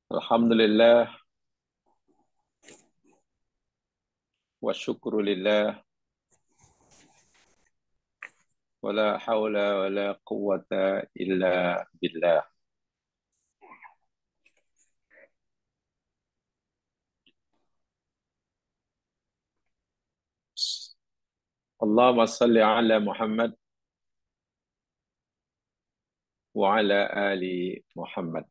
Alhamdulillah wa syukrulillah wa la hawla wa la quwwata illa billah. Allahumma salli ala Muhammad wa ala ali Muhammad.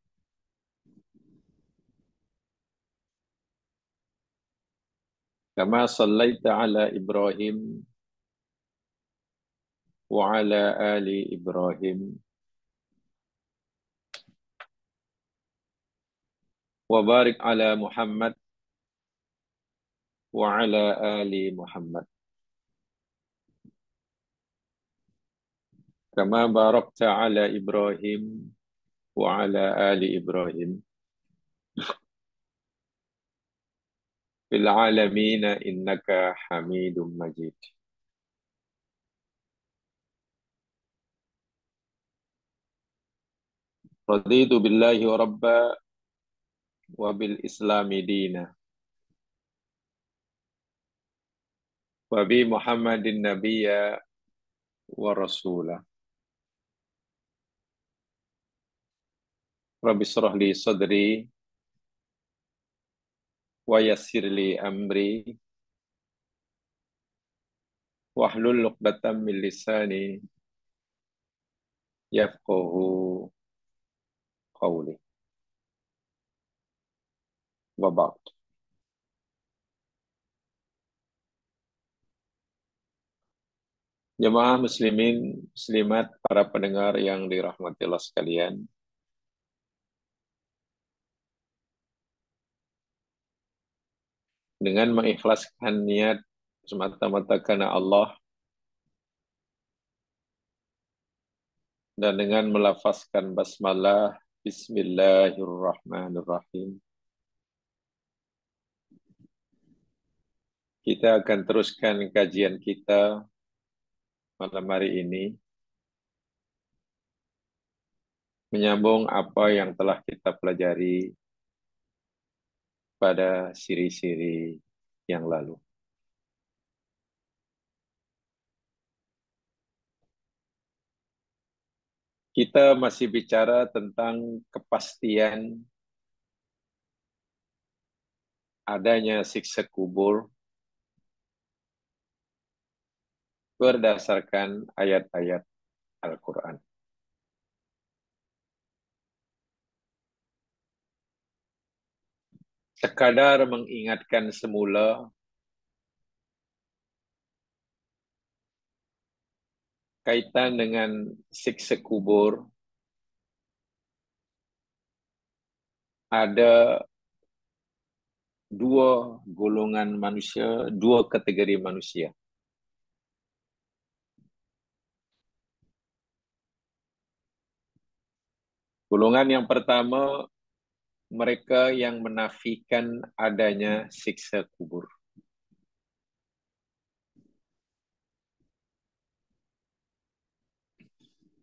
Kama sallaita ala Ibrahim wa ala ali Ibrahim wa barik ala Muhammad wa ala ali Muhammad. Kama barakta ala Ibrahim wa ala ali Ibrahim fil alamin innaka Hamidum Majid. Raditu billahi wa rabba wa bil islami dina wa bi Muhammadin nabiyya wa rasula. Rabbi shrah li sadri wa yassir li amri wahlul 'uqdatam min lisani yafqahu qawli. Wa ba'd. Jemaah muslimin, muslimat, para pendengar yang dirahmati Allah sekalian. Dengan mengikhlaskan niat semata-mata karena Allah dan dengan melafazkan basmalah Bismillahirrahmanirrahim, kita akan teruskan kajian kita malam hari ini, menyambung apa yang telah kita pelajari pada siri-siri yang lalu. Kita masih bicara tentang kepastian adanya siksa kubur berdasarkan ayat-ayat Al-Quran. Sekadar mengingatkan semula kaitan dengan siksa kubur, ada dua golongan manusia, dua kategori manusia. Golongan yang pertama, mereka yang menafikan adanya siksa kubur.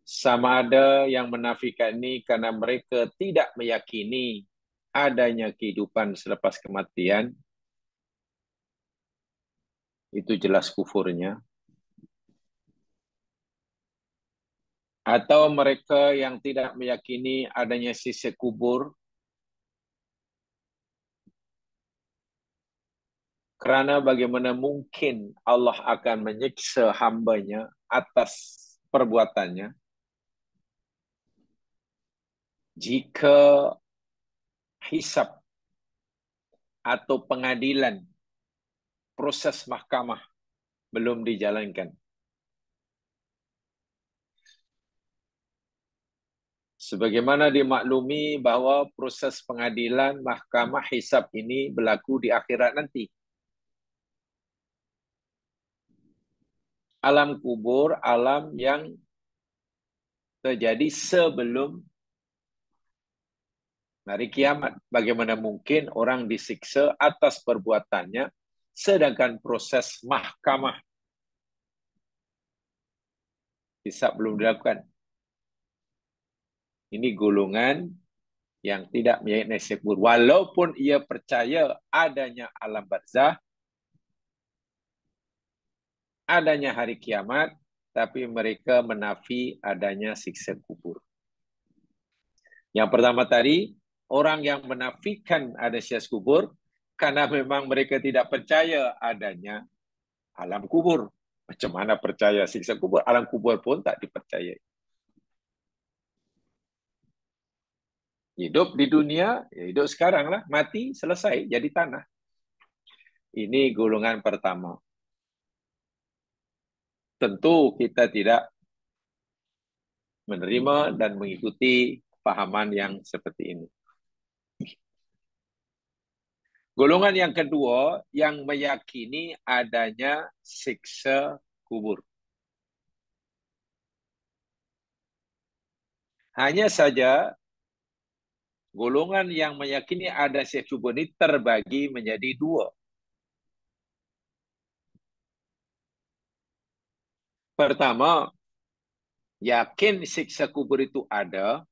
Sama ada yang menafikan ini karena mereka tidak meyakini adanya kehidupan selepas kematian, itu jelas kufurnya. Atau mereka yang tidak meyakini adanya siksa kubur karena bagaimana mungkin Allah akan menyiksa hambanya atas perbuatannya jika hisab atau pengadilan proses mahkamah belum dijalankan. Sebagaimana dimaklumi bahwa proses pengadilan mahkamah hisab ini berlaku di akhirat nanti. Alam kubur, alam yang terjadi sebelum hari kiamat. Bagaimana mungkin orang disiksa atas perbuatannya sedangkan proses mahkamah hisab belum dilakukan. Ini golongan yang tidak meyakini siksa kubur. Walaupun ia percaya adanya alam barzah, adanya hari kiamat, tapi mereka menafi adanya siksa kubur. Yang pertama tadi, orang yang menafikan ada siksa kubur, karena memang mereka tidak percaya adanya alam kubur. Macam mana percaya siksa kubur? Alam kubur pun tak dipercayai. Hidup di dunia, ya hidup sekarang lah. Mati, selesai, jadi tanah. Ini golongan pertama. Tentu kita tidak menerima dan mengikuti pahaman yang seperti ini. Golongan yang kedua, yang meyakini adanya siksa kubur. Hanya saja, golongan yang meyakini ada siksa kubur ini terbagi menjadi dua. Pertama, yakin siksa kubur itu ada,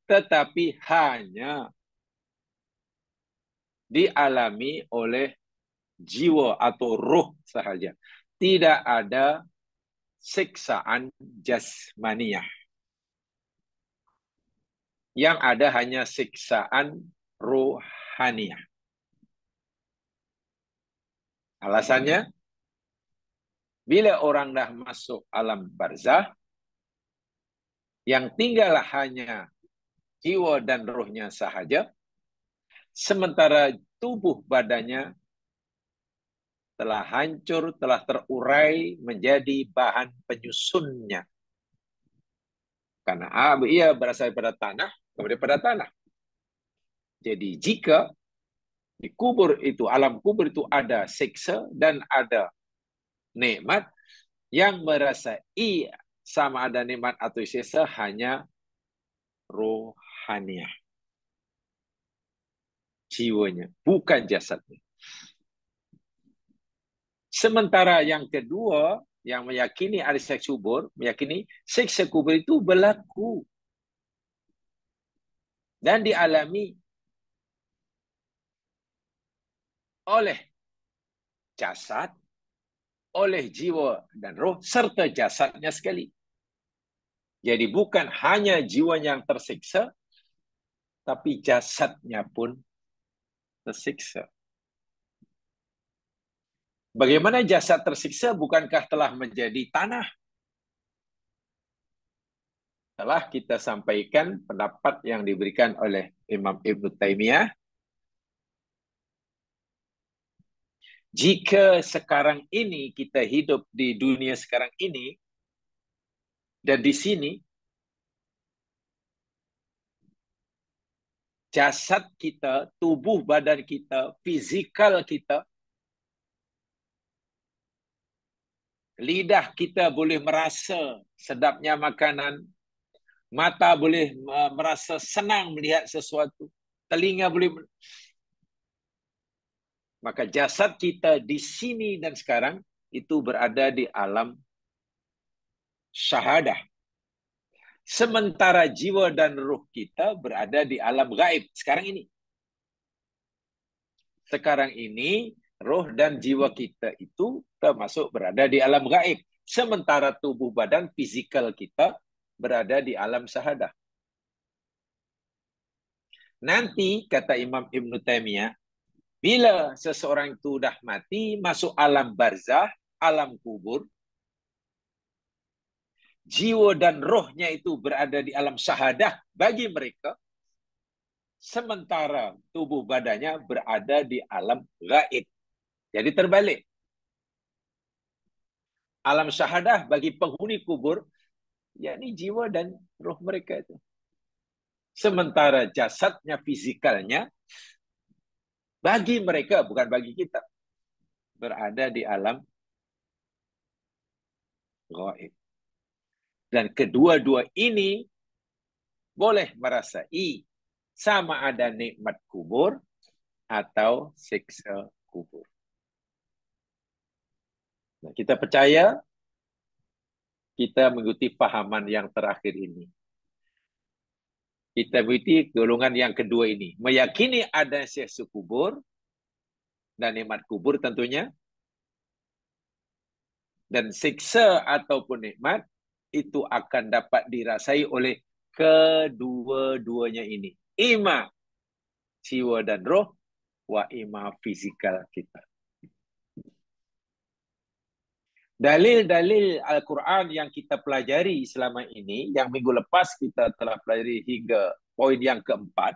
tetapi hanya dialami oleh jiwa atau roh sahaja. Tidak ada siksaan jasmaniah. Yang ada hanya siksaan rohaniah. Alasannya, bila orang dah masuk alam barzah, yang tinggal hanya jiwa dan rohnya sahaja, sementara tubuh badannya telah hancur, telah terurai menjadi bahan penyusunnya. Karena ia berasal daripada tanah, daripada tanah. Jadi jika di kubur itu, alam kubur itu ada siksa dan ada nikmat, yang merasai sama ada nikmat atau siksa hanya rohaniah. Jiwanya, bukan jasadnya. Sementara yang kedua, yang meyakini ada siksa kubur, meyakini siksa kubur itu berlaku dan dialami oleh jasad, oleh jiwa dan roh, serta jasadnya sekali. Jadi bukan hanya jiwa yang tersiksa, tapi jasadnya pun tersiksa. Bagaimana jasad tersiksa? Bukankah telah menjadi tanah? Telah kita sampaikan pendapat yang diberikan oleh Imam Ibn Taymiyah. Jika sekarang ini kita hidup di dunia sekarang ini, dan di sini, jasad kita, tubuh badan kita, fizikal kita, lidah kita boleh merasa sedapnya makanan, mata boleh merasa senang melihat sesuatu, telinga boleh. Maka jasad kita di sini dan sekarang itu berada di alam syahadah. Sementara jiwa dan ruh kita berada di alam gaib sekarang ini. Sekarang ini roh dan jiwa kita itu termasuk berada di alam gaib. Sementara tubuh badan fizikal kita berada di alam syahadah. Nanti, kata Imam Ibn Taymiyah, bila seseorang itu dah mati, masuk alam barzah, alam kubur, jiwa dan rohnya itu berada di alam syahadah bagi mereka, sementara tubuh badannya berada di alam gaib. Jadi terbalik. Alam syahadah bagi penghuni kubur, yakni jiwa dan roh mereka itu. Sementara jasadnya, fizikalnya, bagi mereka, bukan bagi kita, berada di alam gaib. Dan kedua-dua ini boleh merasai sama ada nikmat kubur atau siksa kubur. Nah, kita percaya kita mengikuti pahaman yang terakhir ini. Kita mengikuti golongan yang kedua ini. Meyakini ada siksa kubur dan nikmat kubur tentunya. Dan siksa ataupun nikmat itu akan dapat dirasai oleh kedua-duanya ini. Ima jiwa dan roh, wa ima fizikal kita. Dalil-dalil Al-Quran yang kita pelajari selama ini, yang minggu lepas kita telah pelajari hingga poin yang keempat,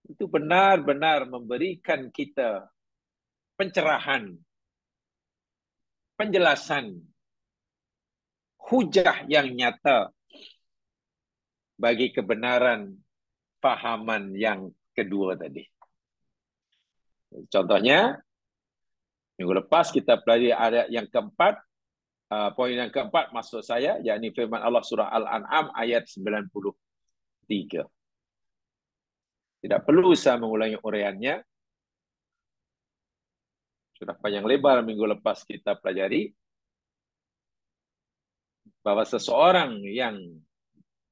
itu benar-benar memberikan kita pencerahan, penjelasan, hujah yang nyata bagi kebenaran fahaman yang kedua tadi. Contohnya, minggu lepas kita pelajari ayat yang keempat, poin yang keempat maksud saya, yakni firman Allah surah Al-An'am ayat 93. Tidak perlu saya mengulangi uraiannya. Sudah panjang lebar minggu lepas kita pelajari bahwa seseorang yang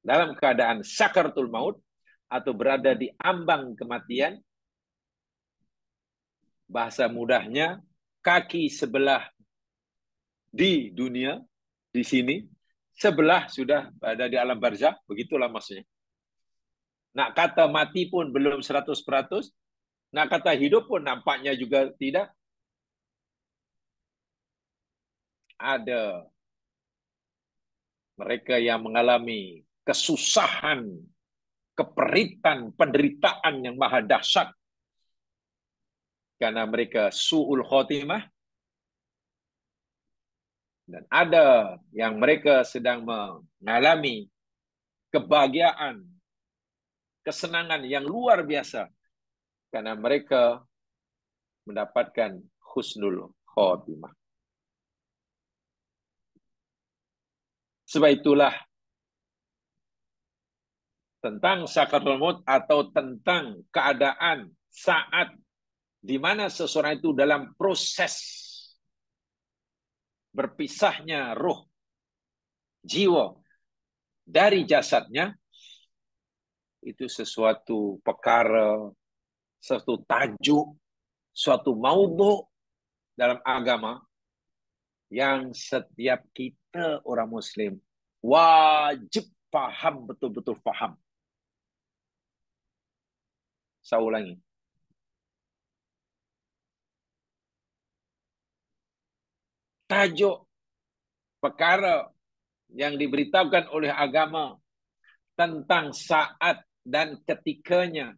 dalam keadaan sakaratul maut atau berada di ambang kematian, bahasa mudahnya kaki sebelah di dunia, di sini, sebelah sudah ada di alam barzah, begitulah maksudnya. Nak kata mati pun belum 100%, nak kata hidup pun nampaknya juga tidak. Ada mereka yang mengalami kesusahan, keperitan, penderitaan yang maha dahsyat karena mereka su'ul khotimah. Dan ada yang mereka sedang mengalami kebahagiaan, kesenangan yang luar biasa karena mereka mendapatkan husnul khotimah. Sebab itulah tentang sakaratul maut atau tentang keadaan saat di mana seseorang itu dalam proses berpisahnya roh, jiwa dari jasadnya, itu sesuatu perkara, suatu tajuk, suatu maudhu dalam agama yang setiap kita orang Muslim wajib faham, betul-betul faham. Saya ulangi. Tajuk perkara yang diberitahukan oleh agama tentang saat dan ketikanya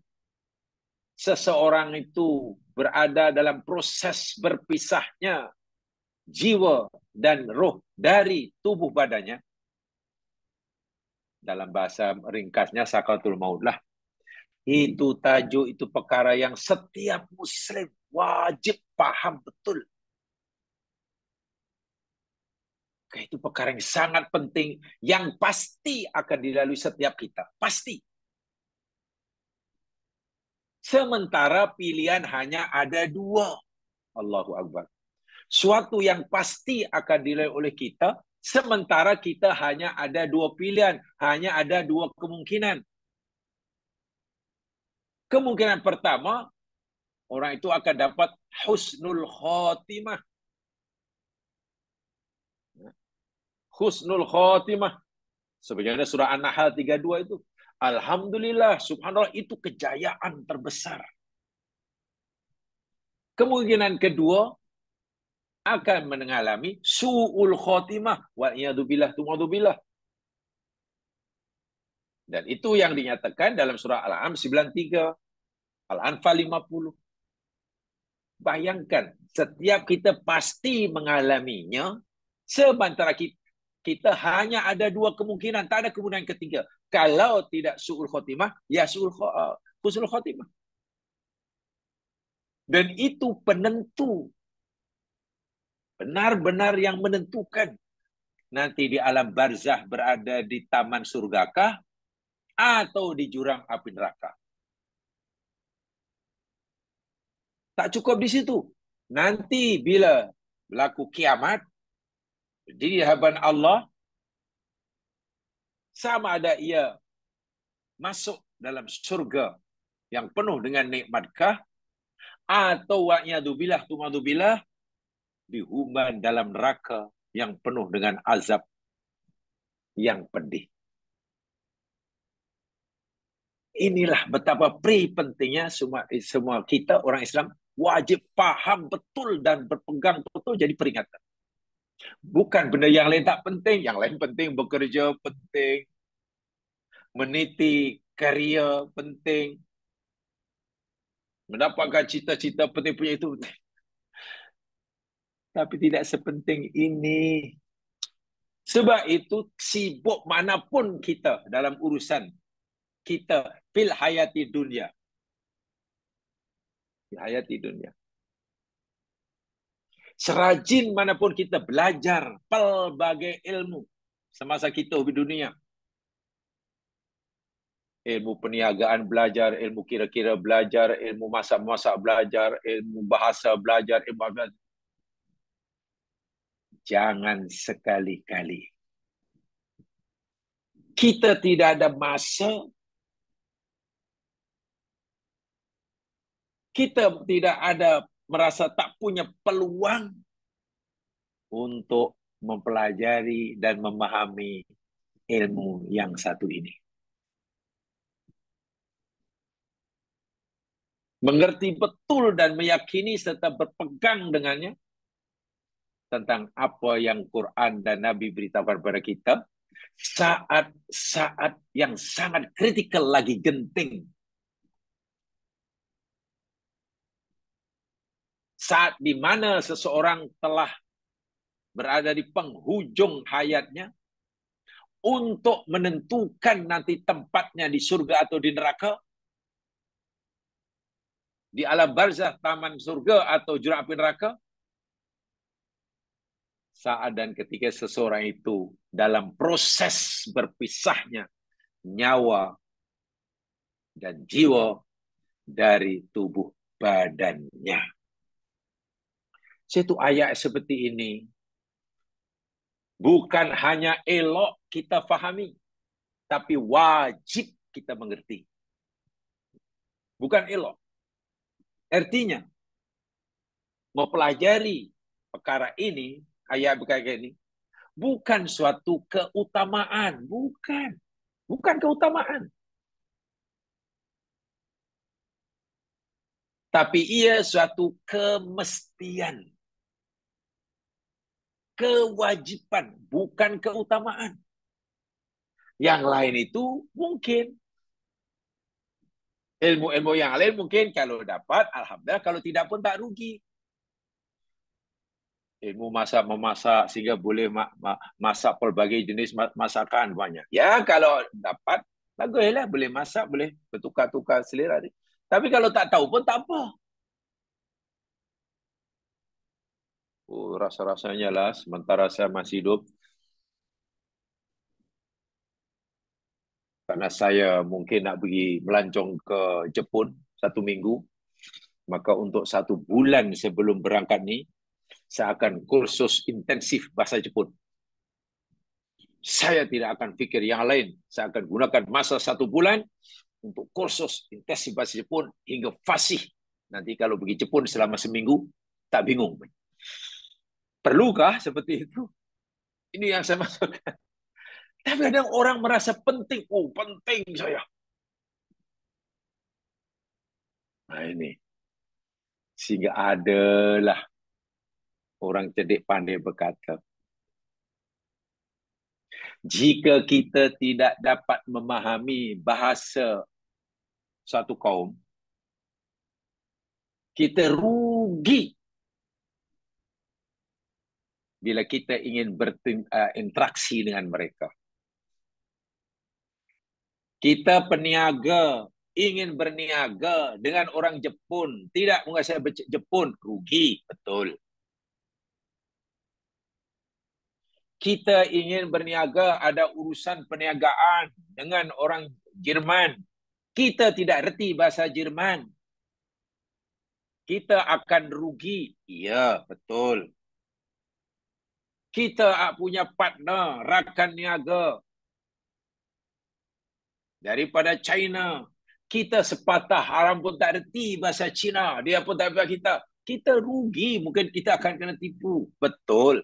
seseorang itu berada dalam proses berpisahnya jiwa dan roh dari tubuh badannya. Dalam bahasa ringkasnya sakaratul maut lah. Itu tajuk, itu perkara yang setiap Muslim wajib paham betul. Itu perkara yang sangat penting, yang pasti akan dilalui setiap kita. Pasti. Sementara pilihan hanya ada dua. Allahu Akbar. Suatu yang pasti akan dilalui oleh kita, sementara kita hanya ada dua pilihan, hanya ada dua kemungkinan. Kemungkinan pertama, orang itu akan dapat husnul khotimah. Husnul khotimah. Sebenarnya surah An-Nahl 32 itu. Alhamdulillah, subhanallah, itu kejayaan terbesar. Kemungkinan kedua, akan mengalami su'ul khotimah. Wa'iyadzubillah, tumadzubillah. Dan itu yang dinyatakan dalam surah Al-An'am 93. Al-Anfal 50. Bayangkan, setiap kita pasti mengalaminya, sementara kita hanya ada dua kemungkinan, tak ada kemungkinan ketiga. Kalau tidak su'ul khotimah, ya husnul khotimah. Dan itu penentu. Benar-benar yang menentukan. Nanti di alam barzah berada di taman surgakah atau di jurang api neraka. Tak cukup di situ. Nanti bila berlaku kiamat, di hadapan Allah, sama ada ia masuk dalam surga yang penuh dengan nikmatkah, atau wa'iyadzubillah tumadzubillah dihumban dalam neraka yang penuh dengan azab yang pedih. Inilah betapa pentingnya semua kita orang Islam wajib paham betul dan berpegang betul jadi peringatan. Bukan benda yang lain tak penting, yang lain penting, bekerja penting, meniti karya penting, mendapatkan cita-cita penting punya itu penting. Tapi tidak sepenting ini. Sebab itu sibuk manapun kita dalam urusan kita fil hayati dunia. Fil hayati dunia. Serajin manapun kita belajar pelbagai ilmu semasa kita di dunia. Ilmu perniagaan belajar, ilmu kira-kira belajar, ilmu masak-masak belajar, ilmu bahasa belajar, ilmu belajar. Jangan sekali-kali kita tidak ada masa, kita tidak ada merasa tak punya peluang untuk mempelajari dan memahami ilmu yang satu ini. Mengerti betul dan meyakini serta berpegang dengannya tentang apa yang Quran dan Nabi beritahukan kepada kita saat-saat yang sangat kritikal lagi genting. Saat di mana seseorang telah berada di penghujung hayatnya untuk menentukan nanti tempatnya di surga atau di neraka, di alam barzah, taman surga atau jurang api neraka. Saat dan ketika seseorang itu dalam proses berpisahnya nyawa dan jiwa dari tubuh badannya. Satu ayat seperti ini bukan hanya elok kita fahami, tapi wajib kita mengerti. Bukan elok. Artinya, mempelajari perkara ini, ayat perkara ini, bukan suatu keutamaan. Bukan. Bukan keutamaan. Tapi ia suatu kemestian. Kewajiban, bukan keutamaan. Yang lain itu mungkin. Ilmu-ilmu yang lain mungkin kalau dapat, alhamdulillah. Kalau tidak pun tak rugi. Ilmu memasak sehingga boleh masak pelbagai jenis masakan banyak. Ya kalau dapat, baguslah boleh masak, boleh bertukar-tukar selera. Tapi kalau tak tahu pun tak apa. Oh, rasa-rasanya lah sementara saya masih hidup. Karena saya mungkin nak pergi melancong ke Jepun 1 minggu. Maka untuk 1 bulan sebelum berangkat ni, saya akan kursus intensif bahasa Jepun. Saya tidak akan fikir yang lain. Saya akan gunakan masa 1 bulan untuk kursus intensif bahasa Jepun hingga fasih. Nanti kalau pergi Jepun selama seminggu, tak bingung. Perlukah seperti itu? Ini yang saya maksudkan. Tapi kadang orang merasa penting. Oh, penting saya. Nah ini. Sehingga adalah orang cerdik pandai berkata, jika kita tidak dapat memahami bahasa satu kaum, kita rugi bila kita ingin berinteraksi dengan mereka. Kita peniaga, ingin berniaga dengan orang Jepun, tidak menguasai Jepun, rugi, betul. Kita ingin berniaga, ada urusan perniagaan dengan orang Jerman. Kita tidak reti bahasa Jerman. Kita akan rugi. Ya, betul. Kita punya partner, rakan niaga. daripada China. Kita sepatah haram pun tak reti bahasa Cina. Dia pun tak bahasa kita. Kita rugi. Mungkin kita akan kena tipu. Betul.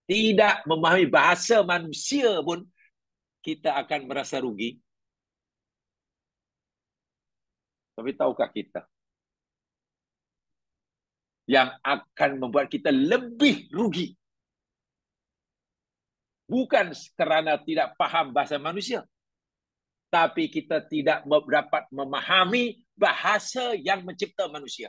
Tidak memahami bahasa manusia pun kita akan merasa rugi. Tapi tahukah kita yang akan membuat kita lebih rugi? Bukan kerana tidak paham bahasa manusia, tapi kita tidak dapat memahami bahasa yang mencipta manusia.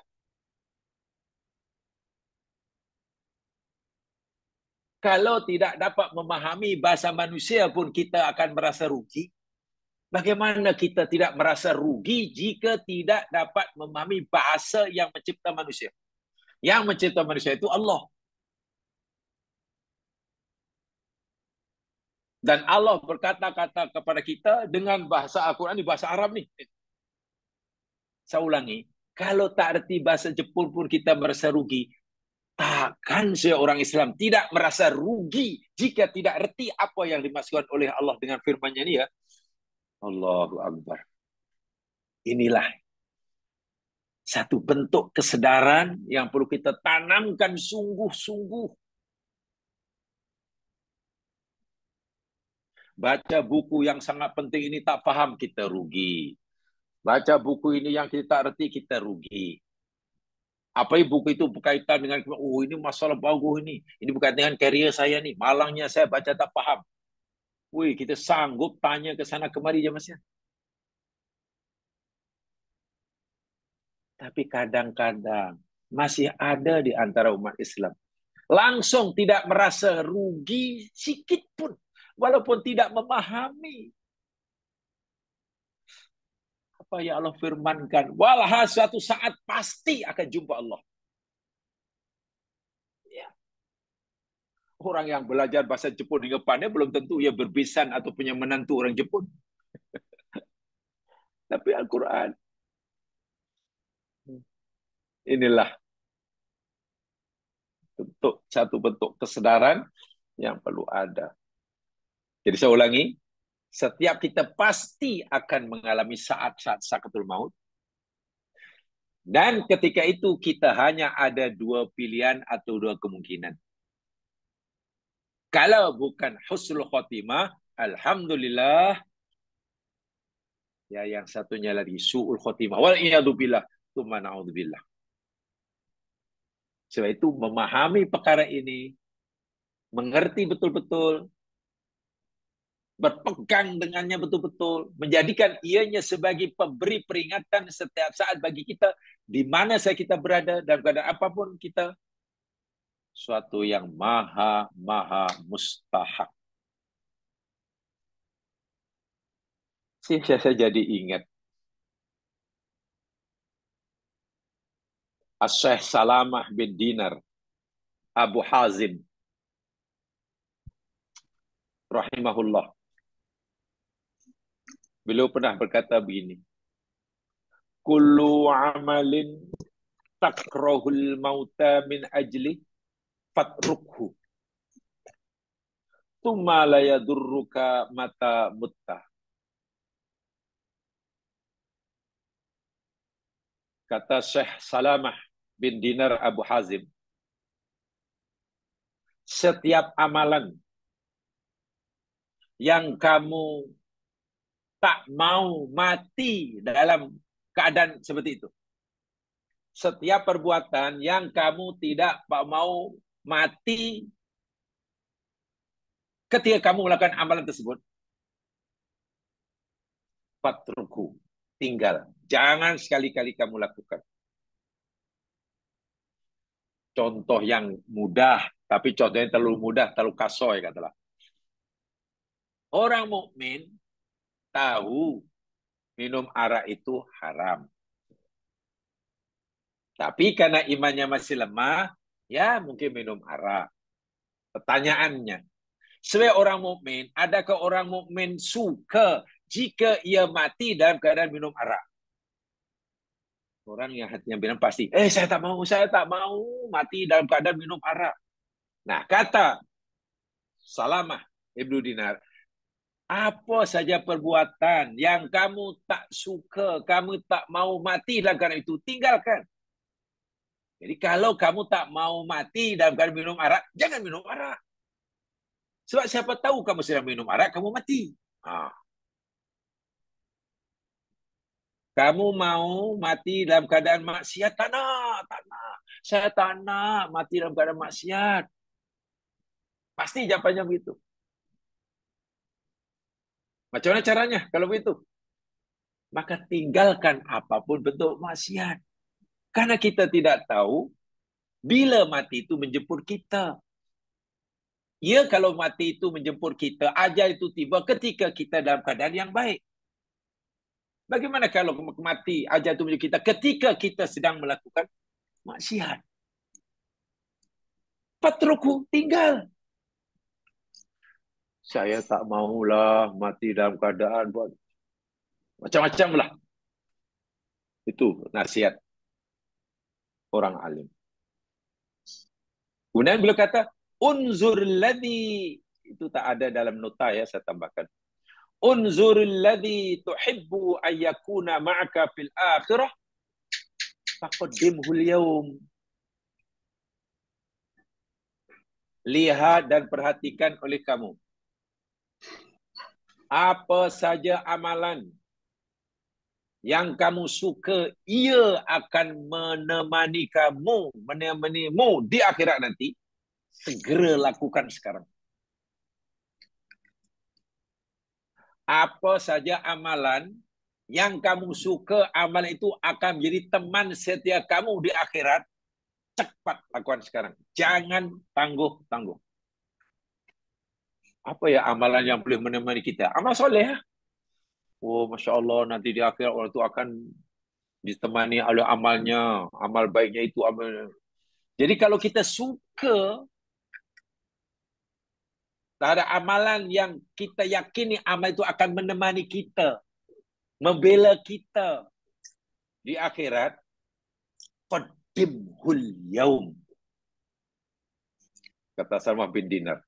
Kalau tidak dapat memahami bahasa manusia pun kita akan merasa rugi. Bagaimana kita tidak merasa rugi jika tidak dapat memahami bahasa yang mencipta manusia? Yang mencipta manusia itu Allah. Dan Allah berkata-kata kepada kita dengan bahasa Al-Quran, di bahasa Arab ni. Saya ulangi, kalau tak erti bahasa Jepun pun kita merasa rugi. Takkan seorang Islam tidak merasa rugi jika tidak erti apa yang dimaksudkan oleh Allah dengan firman-Nya ni ya. Allahu Akbar. Inilah satu bentuk kesedaran yang perlu kita tanamkan sungguh-sungguh. Baca buku yang sangat penting ini tak faham, kita rugi. Baca buku ini yang kita tak erti, kita rugi. Apa buku itu berkaitan dengan, oh ini masalah bagus ini. Ini berkaitan dengan karier saya ni. Malangnya saya baca tak faham. Wih, kita sanggup tanya ke sana kemari je Mas. Tapi kadang-kadang masih ada di antara umat Islam langsung tidak merasa rugi sikit pun, walaupun tidak memahami apa yang Allah firmankan. Walha suatu saat pasti akan jumpa Allah. Ya. Orang yang belajar bahasa Jepun hingga pandai belum tentu ia berbisan atau punya menantu orang Jepun. Tapi Al-Quran, inilah satu bentuk kesedaran yang perlu ada. Jadi saya ulangi, setiap kita pasti akan mengalami saat-saat sakaratul maut. Dan ketika itu kita hanya ada dua pilihan atau dua kemungkinan. Kalau bukan husnul khotimah, alhamdulillah. Ya, yang satunya lagi su'ul khotimah. Wal iyadu billah, tsumma na'udzubillah. Sebab itu memahami perkara ini, mengerti betul-betul, berpegang dengannya betul-betul, menjadikan ianya sebagai pemberi peringatan setiap saat bagi kita, di mana saja kita berada, dan keadaan apapun kita, suatu yang maha mustahak. Saya jadi ingat As-Syekh Salamah bin Dinar Abu Hazim rahimahullah. Beliau pernah berkata begini, kullu amalin takrahul mauta min ajli fatrukhu thumma la yadurruka mata mutta. Kata Syekh Salamah bin Dinar Abu Hazim, setiap amalan yang kamu tak mau mati dalam keadaan seperti itu, setiap perbuatan yang kamu tidak mau mati ketika kamu melakukan amalan tersebut, fatruku, tinggal. Jangan sekali-kali kamu lakukan. Contoh yang mudah, tapi contohnya terlalu mudah, terlalu kasoy katalah. Orang mukmin tahu minum arak itu haram. Tapi karena imannya masih lemah, ya mungkin minum arak. Pertanyaannya, sebagai orang mukmin, adakah orang mukmin suka jika ia mati dalam keadaan minum arak? Orang yang hatinya bilang pasti, saya tak mau mati dalam keadaan minum arak. Nah, kata Salamah Ibnu Dinar, Apa saja perbuatan yang kamu tak suka, kamu tak mau mati dalam keadaan itu, tinggalkan. Jadi kalau kamu tak mau mati dalam keadaan minum arak, jangan minum arak. Sebab siapa tahu kamu sedang minum arak, kamu mati. Kamu mau mati dalam keadaan maksiat? Tak nak, tak nak. Saya tak nak mati dalam keadaan maksiat. Pasti jawapannya begitu. Macam mana caranya kalau begitu? Maka tinggalkan apapun bentuk maksiat. Karena kita tidak tahu bila mati itu menjemput kita. Ya, kalau mati itu menjemput kita, ajal itu tiba ketika kita dalam keadaan yang baik. Bagaimana kalau mati, ajal itu menjemput kita ketika kita sedang melakukan maksiat? Patruku, tinggal. Saya tak maulah mati dalam keadaan buat macam-macam lah. Itu nasihat orang alim. Kemudian beliau kata, unzur ladhi. Itu tak ada dalam nota ya, saya tambahkan. Unzur ladhi tuhibbu ayyakuna ma'aka fil akhirah. Faqaddimhu al-yawm. Lihat dan perhatikan oleh kamu. Apa saja amalan yang kamu suka, ia akan menemanimu di akhirat nanti, segera lakukan sekarang. Apa saja amalan yang kamu suka, amalan itu akan menjadi teman setia kamu di akhirat, cepat lakukan sekarang. Jangan tangguh-tangguh. Apa ya amalan yang boleh menemani kita? Amal soleh. Oh, Masya Allah, nanti di akhirat orang itu akan ditemani oleh amalnya, amal baiknya itu amal. Jadi kalau kita suka terhadap amalan yang kita yakini amal itu akan menemani kita, membela kita di akhirat, qaddimhul yaum. Kata Salmah bin Dinar,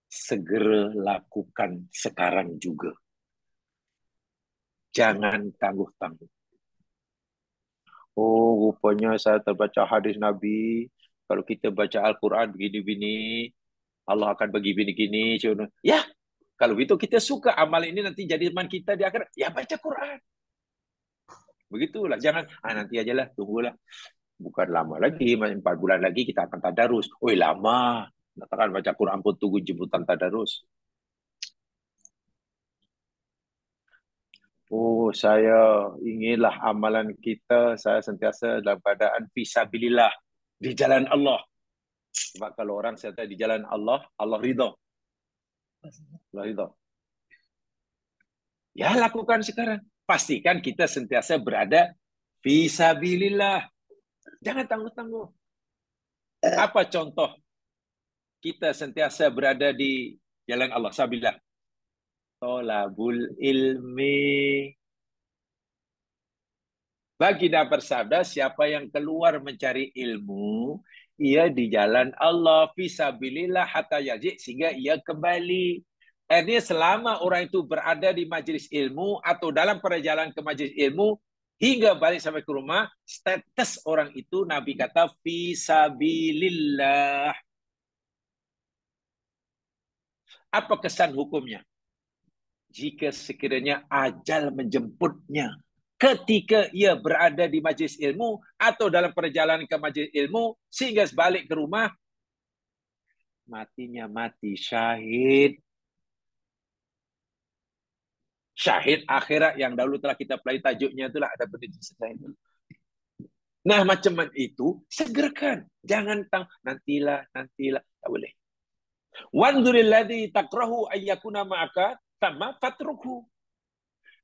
segera lakukan sekarang juga. Jangan tangguh-tangguh. Oh, rupanya saya terbaca hadis Nabi, kalau kita baca Al-Quran begini-begini, Allah akan bagi begini-begini. Ya, kalau begitu kita suka amal ini nanti jadi teman kita di akhirat. Ya, baca Quran. Begitulah. Jangan, nanti ajalah, tunggulah. Bukan lama lagi, 4 bulan lagi kita akan tadarus. Oi, lama. Katakan baca Quran pun tunggu jemputan tadarus. Oh, saya inginlah amalan kita, saya sentiasa dalam keadaan fisabilillah, di jalan Allah. Sebab kalau orang saya di jalan Allah, Allah ridha. Allah ridha. Ya, lakukan sekarang. Pastikan kita sentiasa berada fisabilillah. Jangan tangguh-tangguh. Apa contoh kita sentiasa berada di jalan Allah? Sabillah. Tolabul ilmi. Baginda bersabda, siapa yang keluar mencari ilmu, ia di jalan Allah, fisabilillah hatta yaji, sehingga ia kembali. Artinya selama orang itu berada di majlis ilmu atau dalam perjalanan ke majlis ilmu, hingga balik sampai ke rumah, status orang itu Nabi kata fisabilillah. Apa kesan hukumnya? Jika sekiranya ajal menjemputnya, ketika ia berada di majlis ilmu atau dalam perjalanan ke majlis ilmu, sehingga balik ke rumah, matinya mati syahid. Syahid akhirat yang dahulu telah kita pelajari tajuknya itulah ada benda itu. Nah, macam itu segerakan. Jangan nantilah. Tak boleh. Wanzuril ladzi takrahu ayyakuna ma'aka sama fatruku.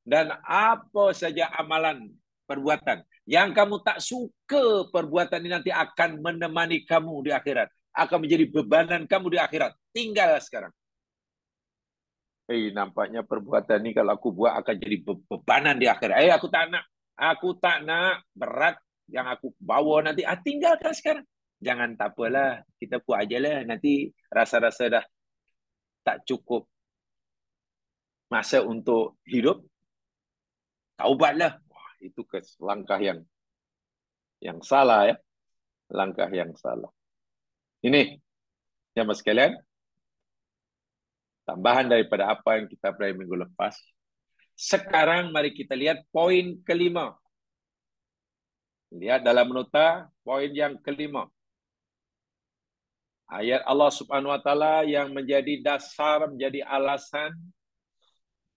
Dan apa saja amalan perbuatan yang kamu tak suka, perbuatan ini nanti akan menemani kamu di akhirat, akan menjadi bebanan kamu di akhirat, tinggal sekarang. Nampaknya perbuatan ini kalau aku buat akan jadi bebanan di akhirat. Aku tak nak berat yang aku bawa nanti. Tinggalkan sekarang. Jangan, tak apalah, kita buat aja lah. Nanti rasa-rasa dah tak cukup masa untuk hidup, taubatlah. Wah, itu langkah yang salah ya, langkah yang salah. Ini jamaah sekalian, tambahan daripada apa yang kita pelajari minggu lepas. Sekarang mari kita lihat poin kelima. Lihat dalam nota poin yang kelima. Ayat Allah Subhanahu wa taala yang menjadi dasar, menjadi alasan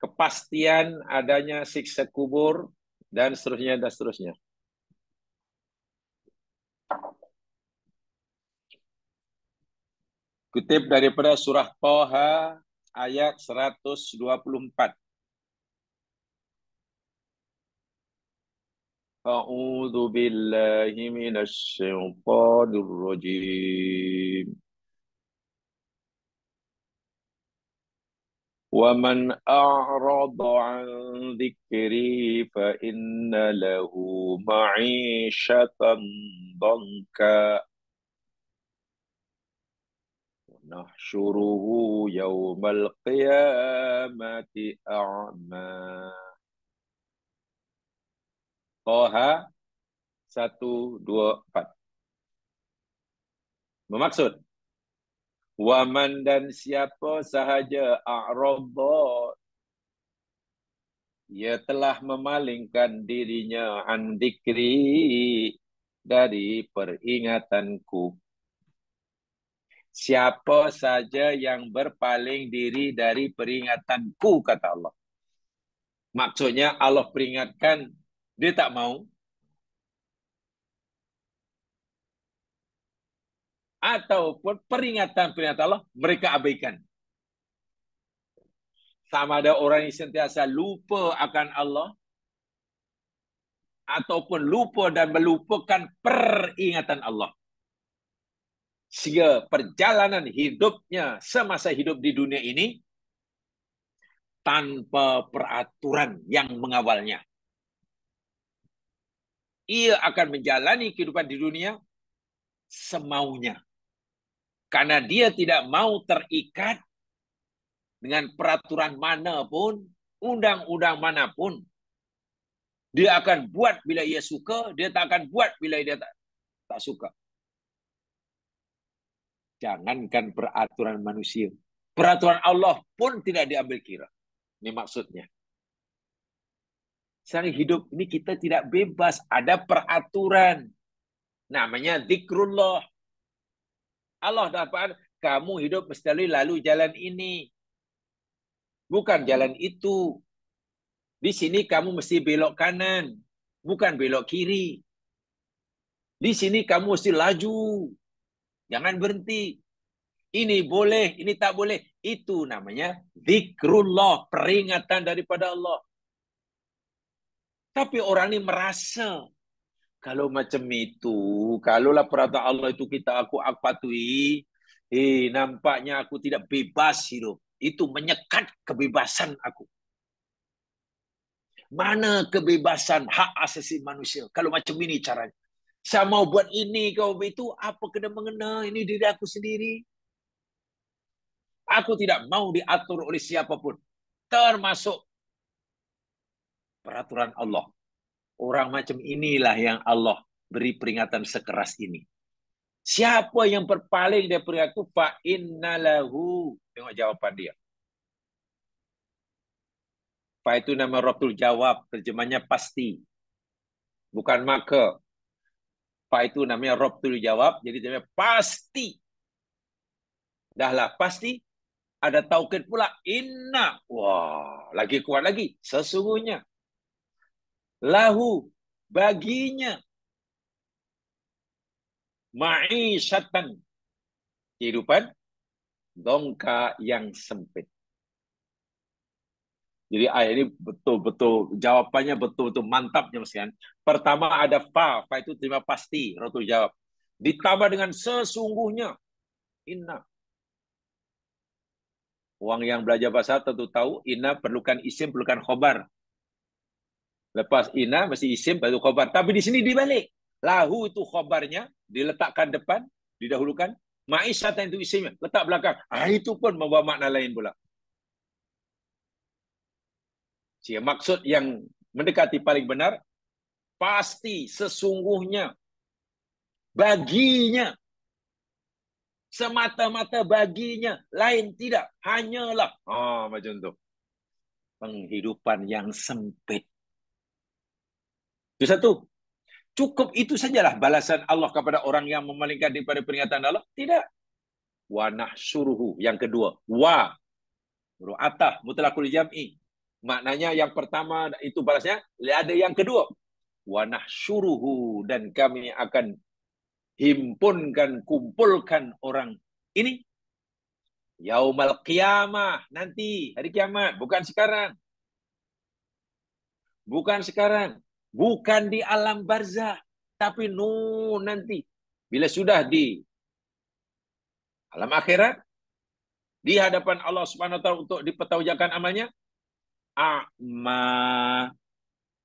kepastian adanya siksa kubur dan seterusnya dan seterusnya. Kutip daripada surah Thaha ayat 124. A'udzu billahi minasy syaithanir rajim. Wa man a'rada 'an dzikri fa inna lahu ma'isyatan dhanka wa nahsyuruhu yaumal qiyamati a'ma. Thaha 124. Bermaksud, waman dan siapa sahaja a'radha, ia telah memalingkan dirinya an dzikri, dari peringatanku. Siapa saja yang berpaling diri dari peringatanku, kata Allah. Maksudnya Allah peringatkan, dia tak mau. Ataupun peringatan-peringatan Allah mereka abaikan. Sama ada orang yang sentiasa lupa akan Allah, ataupun lupa dan melupakan peringatan Allah. Sehingga perjalanan hidupnya semasa hidup di dunia ini tanpa peraturan yang mengawalnya. Ia akan menjalani kehidupan di dunia semaunya. Karena dia tidak mau terikat dengan peraturan manapun, undang-undang manapun. Dia akan buat bila ia suka, dia tak akan buat bila dia tak suka. Jangankan peraturan manusia, peraturan Allah pun tidak diambil kira. Ini maksudnya. Sekarang hidup ini kita tidak bebas, ada peraturan. Namanya zikrullah. Allah dapat kamu hidup mesti lalu jalan ini. Bukan jalan itu. Di sini kamu mesti belok kanan, bukan belok kiri. Di sini kamu mesti laju. Jangan berhenti. Ini boleh, ini tak boleh. Itu namanya zikrullah, peringatan daripada Allah. Tapi orang ini merasa kalau macam itu, kalaulah peraturan Allah itu aku patuhi, nampaknya aku tidak bebas hidup. Itu menyekat kebebasan aku. Mana kebebasan hak asasi manusia kalau macam ini caranya? Saya mau buat ini, kau itu, apa kena mengena? Ini diri aku sendiri. Aku tidak mau diatur oleh siapapun, termasuk peraturan Allah. Orang macam inilah yang Allah beri peringatan sekeras ini. Siapa yang berpaling dari peringatan, fa innalahu. Tengok jawapan dia. Fa itu nama Rabtul Jawab, terjemahnya pasti. Bukan maka. Fa itu namanya Rabtul Jawab, jadi namanya pasti. Dahlah pasti, ada taukid pula inna. Wah, lagi kuat lagi. Sesungguhnya. Lahu, baginya. Ma'isyatan, kehidupan dongka yang sempit. Jadi ayat ini betul-betul jawabannya betul-betul mantap kan. Pertama ada fa itu terima pasti, rotul jawab. Ditambah dengan sesungguhnya, inna. Orang yang belajar bahasa tentu tahu inna perlukan isim, perlukan khobar. Lepas inna mesti isim, baru khobar. Tapi di sini dibalik. Lahu itu khobarnya diletakkan depan, didahulukan. Ma'isyatan itu isimnya, letak belakang. Itu pun membawa makna lain pula. Maksud yang mendekati paling benar, pasti, sesungguhnya, baginya, semata-mata baginya, lain tidak, hanyalah. Macam tu. Penghidupan yang sempit. Itu satu. Cukup itu sajalah balasan Allah kepada orang yang memalingkan daripada peringatan Allah? Tidak. Wa nahsyuruhu. Yang kedua. Wa. Huruf atah. Mutlaqul jam'i. Maknanya yang pertama itu balasnya. Ada yang kedua. Wa nahsyuruhu. Dan kami akan himpunkan, kumpulkan orang ini. Yaumal qiyamah. Nanti. Hari kiamat. Bukan sekarang. Bukan sekarang. Bukan di alam barzah. Tapi nanti. Bila sudah di alam akhirat, di hadapan Allah Subhanahu wa taala untuk dipertawajakan amalnya, a'ma,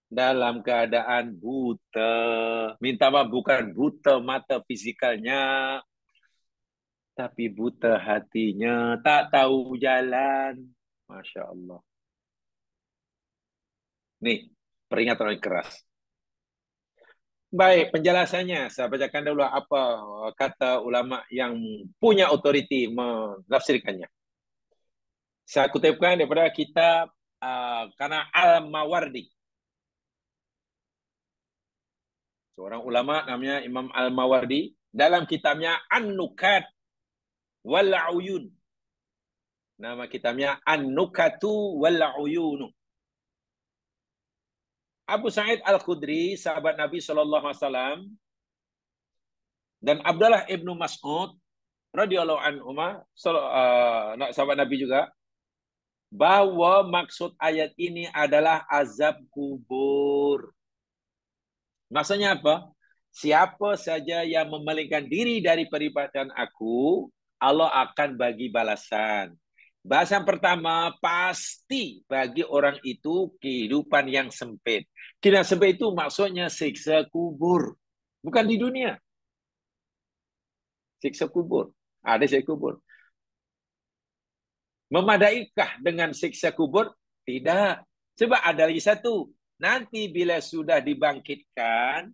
dalam keadaan buta. Minta maaf, bukan buta mata fisikalnya, tapi buta hatinya, tak tahu jalan. Masya Allah. Nih, peringatan yang keras. Baik, penjelasannya. Saya bacakan dulu apa kata ulama yang punya otoriti menafsirkannya. Saya kutipkan daripada kitab karena Al-Mawardi. Seorang ulama namanya Imam Al-Mawardi. Dalam kitabnya An-Nukat wal Uyun. Nama kitabnya An-Nukatu wal Uyun. Abu Sa'id Al-Khudri, sahabat Nabi SAW, dan Abdullah ibnu Mas'ud radhiyallahu anhu, sahabat Nabi juga, bahwa maksud ayat ini adalah azab kubur. Maksudnya apa? Siapa saja yang memalingkan diri dari peribadatan aku, Allah akan bagi balasan. Balasan pertama, pasti bagi orang itu kehidupan yang sempit. Kehidupan sempit itu maksudnya siksa kubur. Bukan di dunia. Siksa kubur. Ada siksa kubur. Memadaikah dengan siksa kubur? Tidak. Sebab ada lagi satu. Nanti bila sudah dibangkitkan,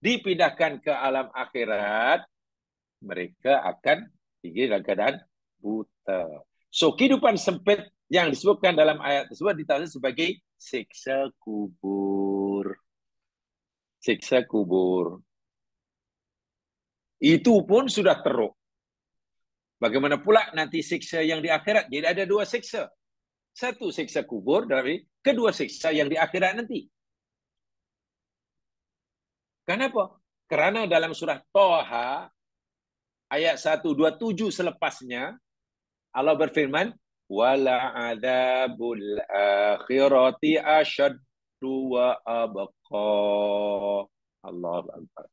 dipindahkan ke alam akhirat, mereka akan tinggi dalam keadaan buta. So, kehidupan sempit yang disebutkan dalam ayat tersebut ditafsir sebagai siksa kubur. Siksa kubur. Itu pun sudah teruk. Bagaimana pula nanti siksa yang di akhirat? Jadi ada dua siksa. Satu siksa kubur, kedua siksa yang di akhirat nanti. Kenapa? Kerana dalam surah Toha ayat 127 selepasnya Allah berfirman, wala adzabul akhirati asyaddu wa abqa. Allahu akbar.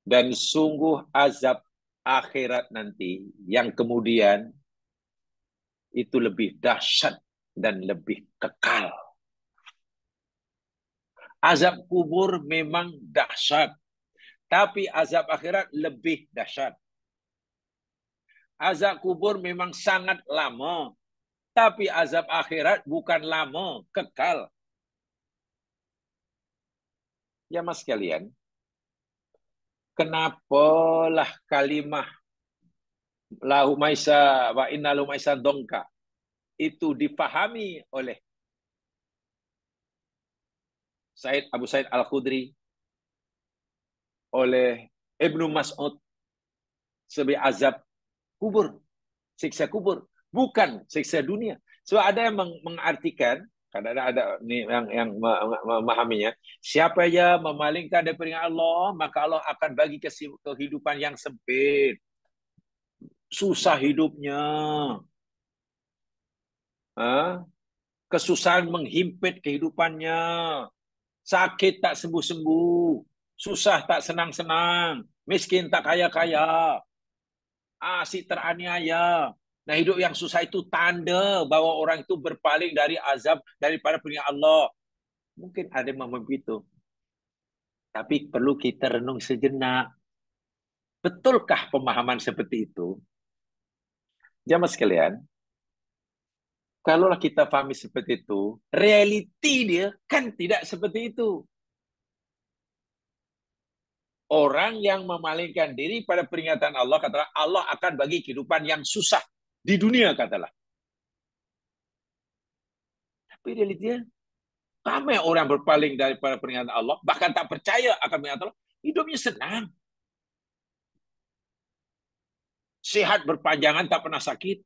Dan sungguh azab akhirat nanti yang kemudian itu lebih dahsyat dan lebih kekal. Azab kubur memang dahsyat, tapi azab akhirat lebih dahsyat. Azab kubur memang sangat lama, tapi azab akhirat bukan lama, kekal. Ya mas sekalian, kenapalah kalimah lahu maisa wa inna lahu maisa dongka itu dipahami oleh Abu Sa'id Al-Khudri, oleh Ibnu Mas'ud sebagai azab kubur, siksa kubur, bukan siksa dunia. Sebab ada yang mengartikan, kadang-kadang ada yang memahaminya, siapa yang memalingkan daripada Allah, maka Allah akan bagi kehidupan yang sempit. Susah hidupnya. Kesusahan menghimpit kehidupannya. Sakit tak sembuh-sembuh. Susah tak senang-senang. Miskin tak kaya-kaya. Asyik teraniaya. Nah, hidup yang susah itu tanda bahwa orang itu berpaling dari azab daripada peringatan Allah. Mungkin ada yang begitu. Tapi perlu kita renung sejenak. Betulkah pemahaman seperti itu? Jamaah sekalian, Kalaulah kita pahami seperti itu, realiti dia kan tidak seperti itu. Orang yang memalingkan diri pada peringatan Allah, katalah Allah akan bagi kehidupan yang susah di dunia, katalah. Tapi realitinya, ramai orang berpaling daripada peringatan Allah, bahkan tak percaya akan peringatan Allah, hidupnya senang. Sehat berpanjangan, tak pernah sakit.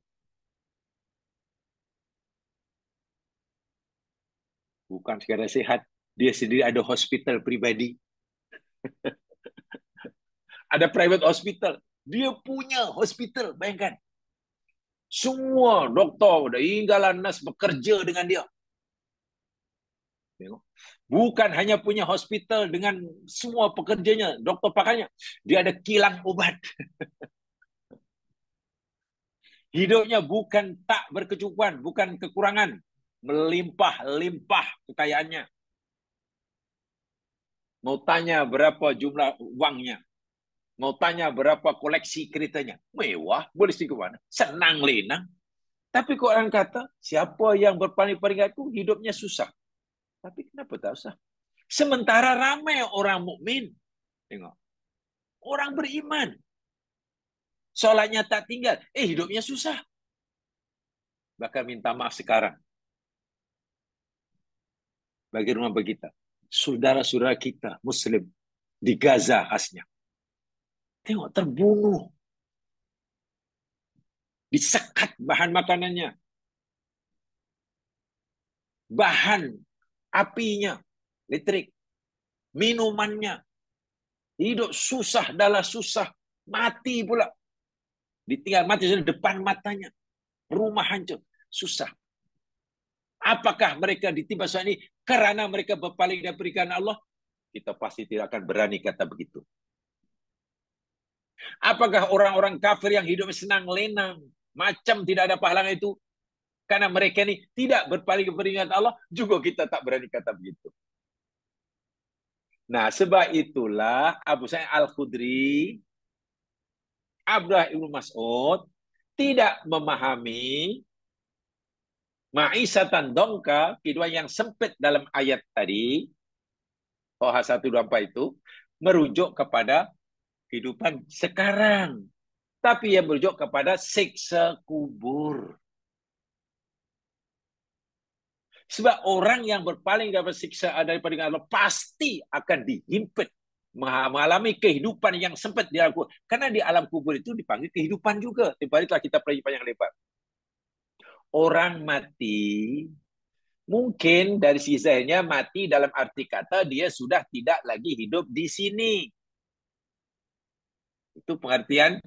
Bukan sekadar sehat, dia sendiri ada hospital pribadi. Ada private hospital. Dia punya hospital, bayangkan. Semua doktor hingga nas bekerja dengan dia. Bukan hanya punya hospital dengan semua pekerjanya, doktor pakainya. Dia ada kilang obat. Hidupnya bukan tak berkecukupan, bukan kekurangan. Melimpah-limpah kekayaannya. Mau tanya berapa jumlah uangnya. Mau tanya berapa koleksi keretanya. Mewah, boleh pergi ke mana. Senang lenang. Tapi kok orang kata, siapa yang berpaling-paling itu hidupnya susah. Tapi kenapa tak usah? Sementara ramai orang mukmin. Tengok. Orang beriman. Solatnya tak tinggal. Hidupnya susah. Bahkan minta maaf sekarang. Bagi rumah kita. Saudara-saudara kita, Muslim. Di Gaza khasnya. Tengok, terbunuh. Disekat bahan makanannya. Bahan apinya. Listrik. Minumannya. Hidup susah, dalam susah. Mati pula. Ditinggal mati di depan matanya. Rumah hancur. Susah. Apakah mereka ditimpa soal ini karena mereka berpaling dari peringatan Allah? Kita pasti tidak akan berani kata begitu. Apakah orang-orang kafir yang hidupnya senang lenang, macam tidak ada pahala itu, karena mereka ini tidak berpaling ke peringatan Allah, juga kita tak berani kata begitu. Nah, sebab itulah Abu Sa'id Al-Khudri, Abdullah Ibnu Mas'ud tidak memahami ma'isatan dongka, kehidupan yang sempit dalam ayat tadi, Toha 124 itu, merujuk kepada kehidupan sekarang. Tapi ia merujuk kepada siksa kubur. Sebab orang yang berpaling daripada siksa daripada Allah pasti akan dihimpit mengalami kehidupan yang sempit di alam kubur. Karena di alam kubur itu dipanggil kehidupan juga. Baliklah kita pelajari panjang lebar. Orang mati mungkin dari sisi zahirnya mati dalam arti kata dia sudah tidak lagi hidup di sini. Itu pengertian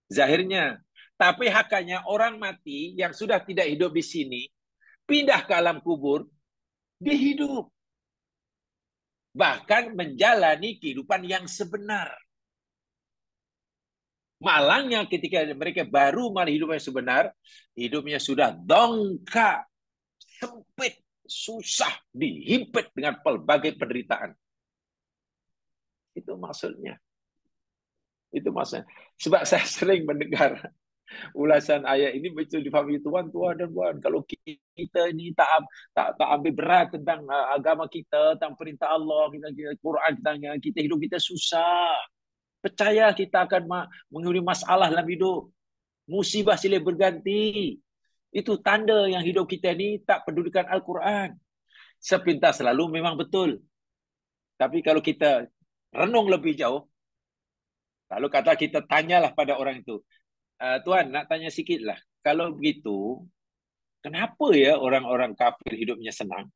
zahirnya. Tapi hakanya orang mati yang sudah tidak hidup di sini pindah ke alam kubur, dia hidup. Bahkan menjalani kehidupan yang sebenar. Malangnya ketika mereka baru mulai hidup yang sebenar, hidupnya sudah dongkak, sempit, susah, dihimpit dengan pelbagai penderitaan. Itu maksudnya. Itu maksudnya. Sebab saya sering mendengar ulasan ayat ini betul difahami tuan dan puan. Kalau kita ini tak ambil berat tentang agama kita, tentang perintah Allah, kita Quran, kita hidup kita susah. Percaya kita akan mengalami masalah dalam hidup. Musibah silih berganti. Itu tanda yang hidup kita ini tak pedulikan Al-Quran. Sepintas selalu memang betul. Tapi kalau kita renung lebih jauh, lalu kata kita tanyalah pada orang itu, Tuan, nak tanya sikit lah. Kalau begitu, kenapa ya orang-orang kafir hidupnya senang?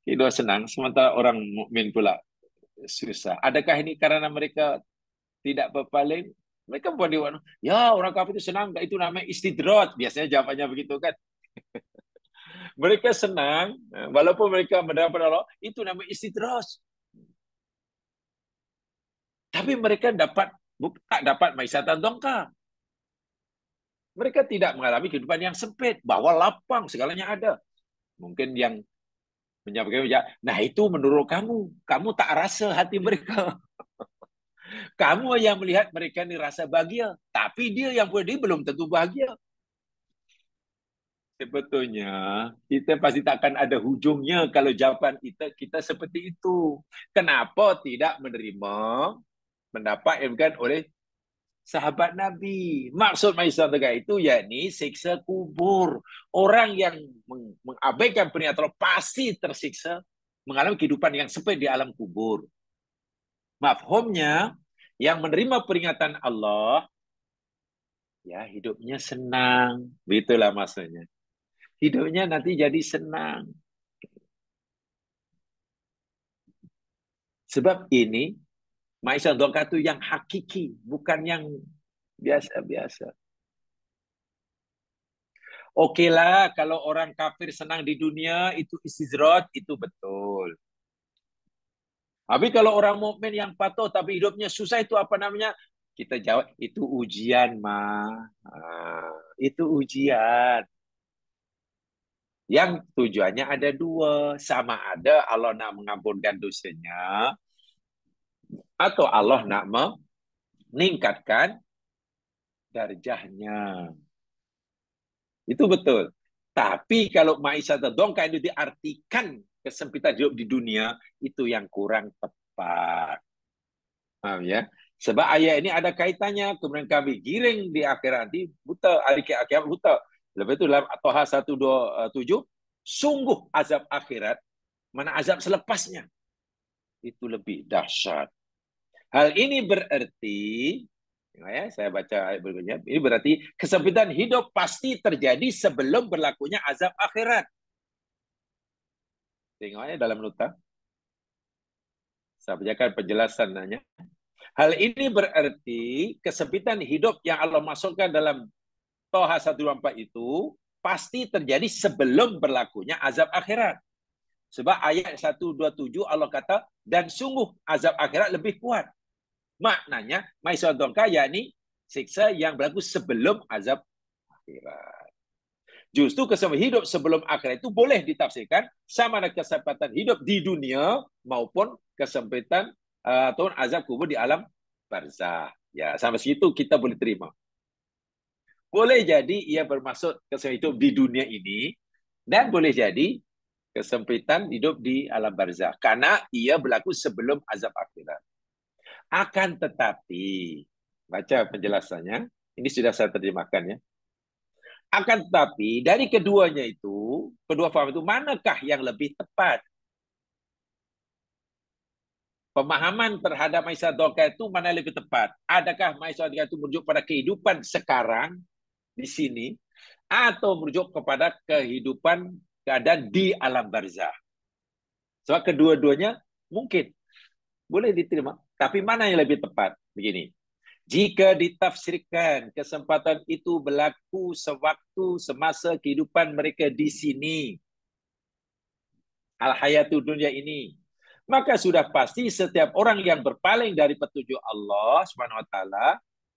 Hidup senang, sementara orang mukmin pula susah. Adakah ini karena mereka tidak berpaling? Mereka buat dia, ya orang kafir itu senang, itu namanya istidrat. Biasanya jawabannya begitu kan. Mereka senang, walaupun mereka mendapat Allah, itu namanya istidrat. Tapi mereka tak dapat maisatan dongka. Mereka tidak mengalami kehidupan yang sempit, bahwa lapang, segalanya ada. Mungkin yang menyampaikan, nah itu menurut kamu tak rasa hati mereka. Kamu yang melihat mereka ini rasa bahagia, tapi dia yang punya dia belum tentu bahagia. Sebetulnya kita pasti takkan ada hujungnya kalau jawaban kita seperti itu. Kenapa tidak menerima pendapat yang bukan oleh sahabat Nabi? Maksud Maisah Tegar itu yakni siksa kubur. Orang yang mengabaikan peringatan Allah pasti tersiksa mengalami kehidupan yang sempit di alam kubur. Mafhumnya, yang menerima peringatan Allah, ya hidupnya senang. Begitulah maksudnya. Hidupnya nanti jadi senang. Sebab ini, Maisha Doka itu yang hakiki, bukan yang biasa-biasa. Oke lah, kalau orang kafir senang di dunia, itu istizrat, itu betul. Tapi kalau orang mukmin yang patuh tapi hidupnya susah, itu apa namanya? Kita jawab, itu ujian, mah. Itu ujian. Yang tujuannya ada dua. Sama ada Allah nak mengampunkan dosanya, atau Allah nak meningkatkan darjahnya. Itu betul. Tapi kalau Maisha Dongka itu diartikan kesempitan hidup di dunia, itu yang kurang tepat. Paham ya? Sebab ayat ini ada kaitannya, kemudian kami giring di akhirat nanti, buta, hari kiamat buta. Lepas itu dalam Toha 127, sungguh azab akhirat, mana azab selepasnya, itu lebih dahsyat. Hal ini berarti, ya, saya baca ayat berikutnya, ini berarti kesempitan hidup pasti terjadi sebelum berlakunya azab akhirat. Tengoknya dalam nota. Saya bacakan penjelasannya. Hal ini berarti kesempitan hidup yang Allah masukkan dalam Toha 124 itu pasti terjadi sebelum berlakunya azab akhirat. Sebab ayat 127 Allah kata, dan sungguh azab akhirat lebih kuat. Maknanya, Maisodongka yakni siksa yang berlaku sebelum azab akhirat. Justru kesempitan hidup sebelum akhirat itu boleh ditafsirkan sama dengan kesempatan hidup di dunia maupun kesempitan atau azab kubur di alam barzah. Ya, sampai situ kita boleh terima. Boleh jadi ia bermaksud kesempitan hidup di dunia ini, dan boleh jadi kesempitan hidup di alam barzah karena ia berlaku sebelum azab akhirat. Akan tetapi, baca penjelasannya, ini sudah saya terjemahkan ya. Akan tetapi, dari keduanya itu, kedua faham itu, manakah yang lebih tepat? Pemahaman terhadap Maisha Doka itu mana yang lebih tepat? Adakah Maisha Doka itu merujuk pada kehidupan sekarang, di sini, atau merujuk kepada kehidupan keadaan di alam barzah? Sebab kedua-duanya mungkin boleh diterima. Tapi mana yang lebih tepat? Begini, jika ditafsirkan kesempatan itu berlaku sewaktu semasa kehidupan mereka di sini, al-hayatu dunia ini, maka sudah pasti setiap orang yang berpaling dari petunjuk Allah Subhanahu wa taala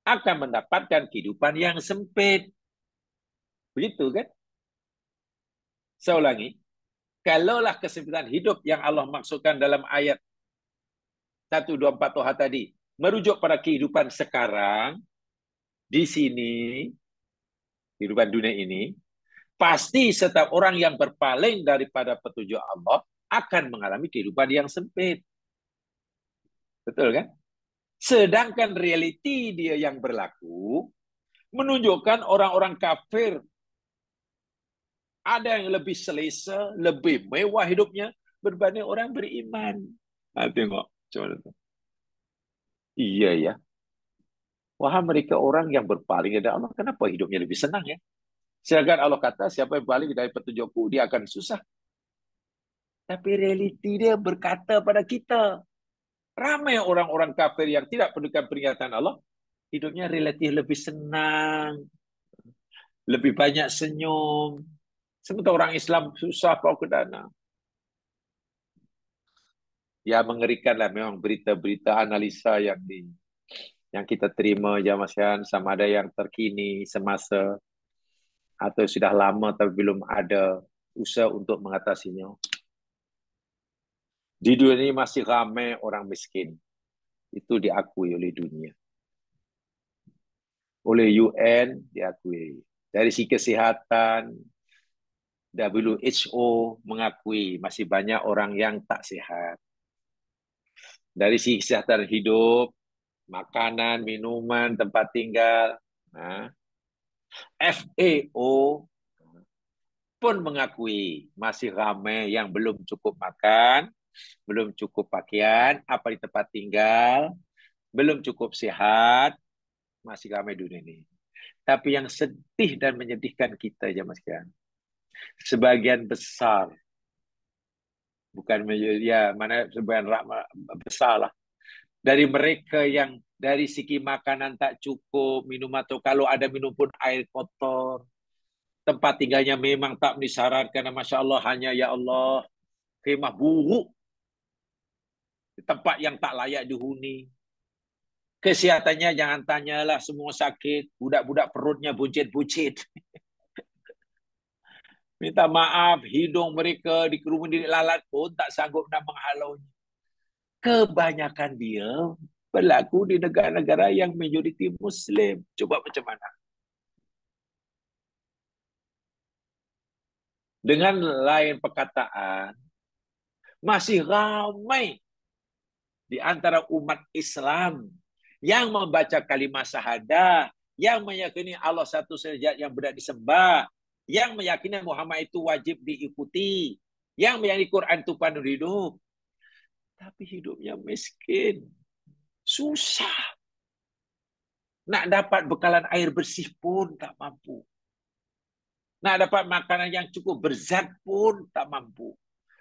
akan mendapatkan kehidupan yang sempit. Begitu kan? Saya ulangi, kalaulah kesempitan hidup yang Allah maksudkan dalam ayat 124 Toha tadi merujuk pada kehidupan sekarang di sini, kehidupan dunia ini, pasti setiap orang yang berpaling daripada petunjuk Allah akan mengalami kehidupan yang sempit. Betul kan? Sedangkan realiti dia yang berlaku menunjukkan orang-orang kafir ada yang lebih selesa, lebih mewah hidupnya berbanding orang beriman. Nah, tengok. Coba tu. Iya ya. Wah, mereka orang yang berpaling dari Allah, kenapa hidupnya lebih senang ya? Sedangkan Allah kata, siapa yang berpaling dari petunjukku, dia akan susah. Tapi realiti dia berkata pada kita, ramai orang-orang kafir yang tidak pedulikan peringatan Allah, hidupnya relatif lebih senang, lebih banyak senyum. Sementara orang Islam susah kau ke dana. Ya mengerikanlah memang berita-berita analisa yang kita terima Jamaah sama ada yang terkini semasa atau sudah lama tapi belum ada usaha untuk mengatasinya. Di dunia ini masih ramai orang miskin. Itu diakui oleh dunia. Oleh UN diakui. Dari segi kesihatan, WHO mengakui masih banyak orang yang tak sehat. Dari segi kesihatan hidup, makanan, minuman, tempat tinggal, FAO pun mengakui masih ramai yang belum cukup makan, belum cukup pakaian, apa di tempat tinggal, belum cukup sehat, masih ramai dunia ini. Tapi yang sedih dan menyedihkan kita, jemaah sekalian, sebagian besar, bukan ya mana sebagian besar lah, dari mereka yang dari segi makanan tak cukup, minum atau kalau ada minum pun air kotor, tempat tinggalnya memang tak disyaratkan, Masya Allah, hanya ya Allah, kemah buruk, tempat yang tak layak dihuni. Kesehatannya jangan tanyalah, semua sakit, budak-budak perutnya buncit-buncit. Minta maaf, hidung mereka dikerumuni lalat pun tak sanggup nak menghalaunya. Kebanyakan dia berlaku di negara-negara yang majoriti Muslim. Coba macam mana? Dengan lain perkataan, masih ramai di antara umat Islam yang membaca kalimat syahadah, yang meyakini Allah satu saja yang berhak disembah, yang meyakini Muhammad itu wajib diikuti, yang meyakini Quran itu panduan hidup, tapi hidupnya miskin, susah. Nak dapat bekalan air bersih pun tak mampu. Nak dapat makanan yang cukup berzat pun tak mampu.